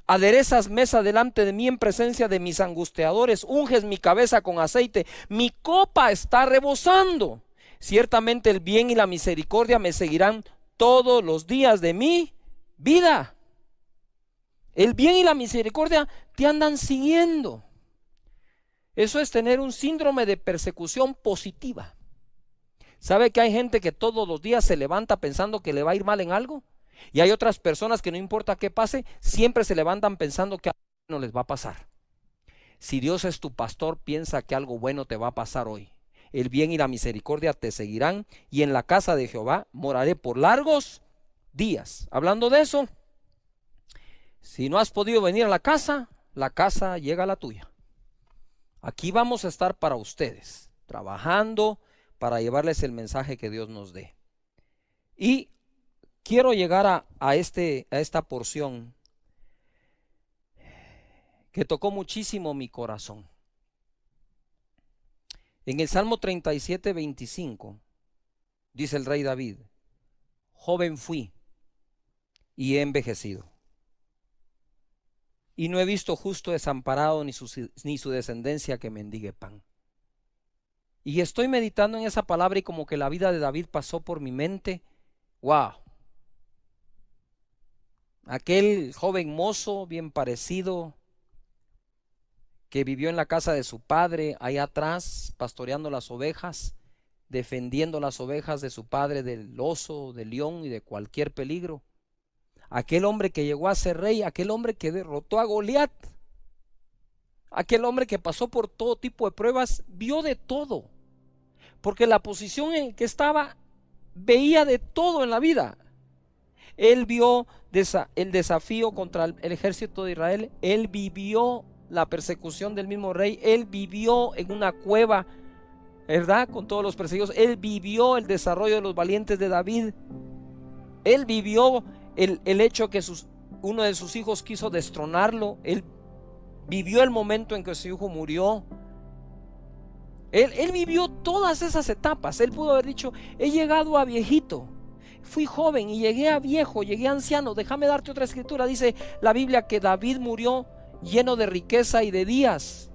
Aderezas mesa delante de mí en presencia de mis angustiadores, unges mi cabeza con aceite, mi copa está rebosando. Ciertamente el bien y la misericordia me seguirán todos los días de mi vida. El bien y la misericordia te andan siguiendo. Eso es tener un síndrome de persecución positiva. ¿Sabe que hay gente que todos los días se levanta pensando que le va a ir mal en algo? Y hay otras personas que no importa qué pase, siempre se levantan pensando que algo no les va a pasar. Si Dios es tu pastor, piensa que algo bueno te va a pasar hoy. El bien y la misericordia te seguirán y en la casa de Jehová moraré por largos días. Hablando de eso, si no has podido venir a la casa llega a la tuya. Aquí vamos a estar para ustedes, trabajando para llevarles el mensaje que Dios nos dé. Y quiero llegar a esta porción que tocó muchísimo mi corazón. En el Salmo 37, 25, dice el rey David: joven fui y he envejecido, y no he visto justo desamparado ni su descendencia que mendigue pan. Y estoy meditando en esa palabra y como que la vida de David pasó por mi mente. ¡Wow! Aquel joven mozo bien parecido que vivió en la casa de su padre, allá atrás, pastoreando las ovejas, defendiendo las ovejas de su padre del oso, del león y de cualquier peligro. Aquel hombre que llegó a ser rey, aquel hombre que derrotó a Goliat, aquel hombre que pasó por todo tipo de pruebas, vio de todo, porque la posición en que estaba, veía de todo en la vida. Él vio el desafío contra el ejército de Israel, él vivió la persecución del mismo rey, él vivió en una cueva, ¿verdad?, con todos los perseguidos, él vivió el desarrollo de los valientes de David, él vivió el hecho que uno de sus hijos quiso destronarlo, él vivió el momento en que su hijo murió, él vivió todas esas etapas. Él pudo haber dicho: he llegado a viejito, fui joven y llegué a viejo, llegué a anciano. Déjame darte otra escritura, dice la Biblia que David murió lleno de riqueza y de días.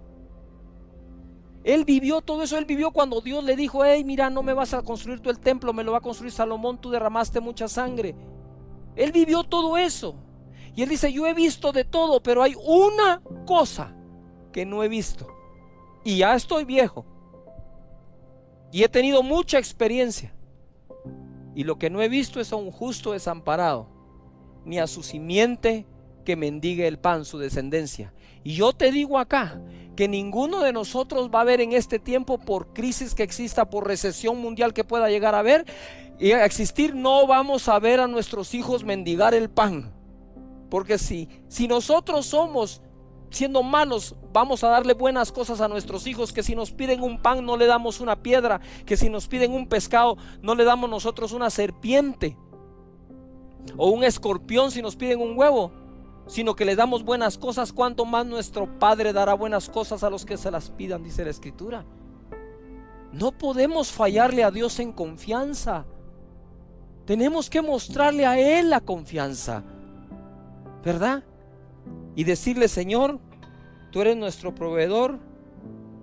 Él vivió todo eso. Él vivió cuando Dios le dijo: hey, mira, no me vas a construir tú el templo, me lo va a construir Salomón, tú derramaste mucha sangre. Él vivió todo eso. Y él dice: yo he visto de todo, pero hay una cosa que no he visto. Y ya estoy viejo. Y he tenido mucha experiencia. Y lo que no he visto es a un justo desamparado, ni a su simiente que mendigue el pan, su descendencia. Y yo te digo acá que ninguno de nosotros va a ver en este tiempo, por crisis que exista, por recesión mundial que pueda llegar a haber y a existir, no vamos a ver a nuestros hijos mendigar el pan. Porque si nosotros somos, siendo malos, vamos a darle buenas cosas a nuestros hijos, que si nos piden un pan no le damos una piedra, que si nos piden un pescado no le damos nosotros una serpiente o un escorpión si nos piden un huevo, sino que le damos buenas cosas, cuánto más nuestro Padre dará buenas cosas a los que se las pidan, dice la Escritura. No podemos fallarle a Dios en confianza. Tenemos que mostrarle a Él la confianza, ¿verdad? Y decirle: Señor, tú eres nuestro proveedor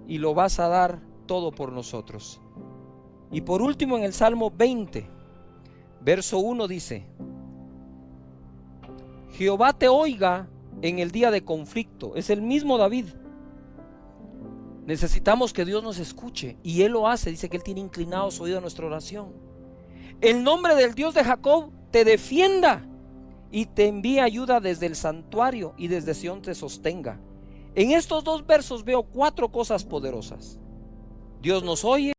y lo vas a dar todo por nosotros. Y por último, en el Salmo 20, verso 1 dice: Jehová te oiga en el día de conflicto. Es el mismo David. Necesitamos que Dios nos escuche y Él lo hace. Dice que Él tiene inclinado su oído a nuestra oración. El nombre del Dios de Jacob te defienda y te envía ayuda desde el santuario y desde Sión te sostenga. En estos dos versos veo 4 cosas poderosas. Dios nos oye.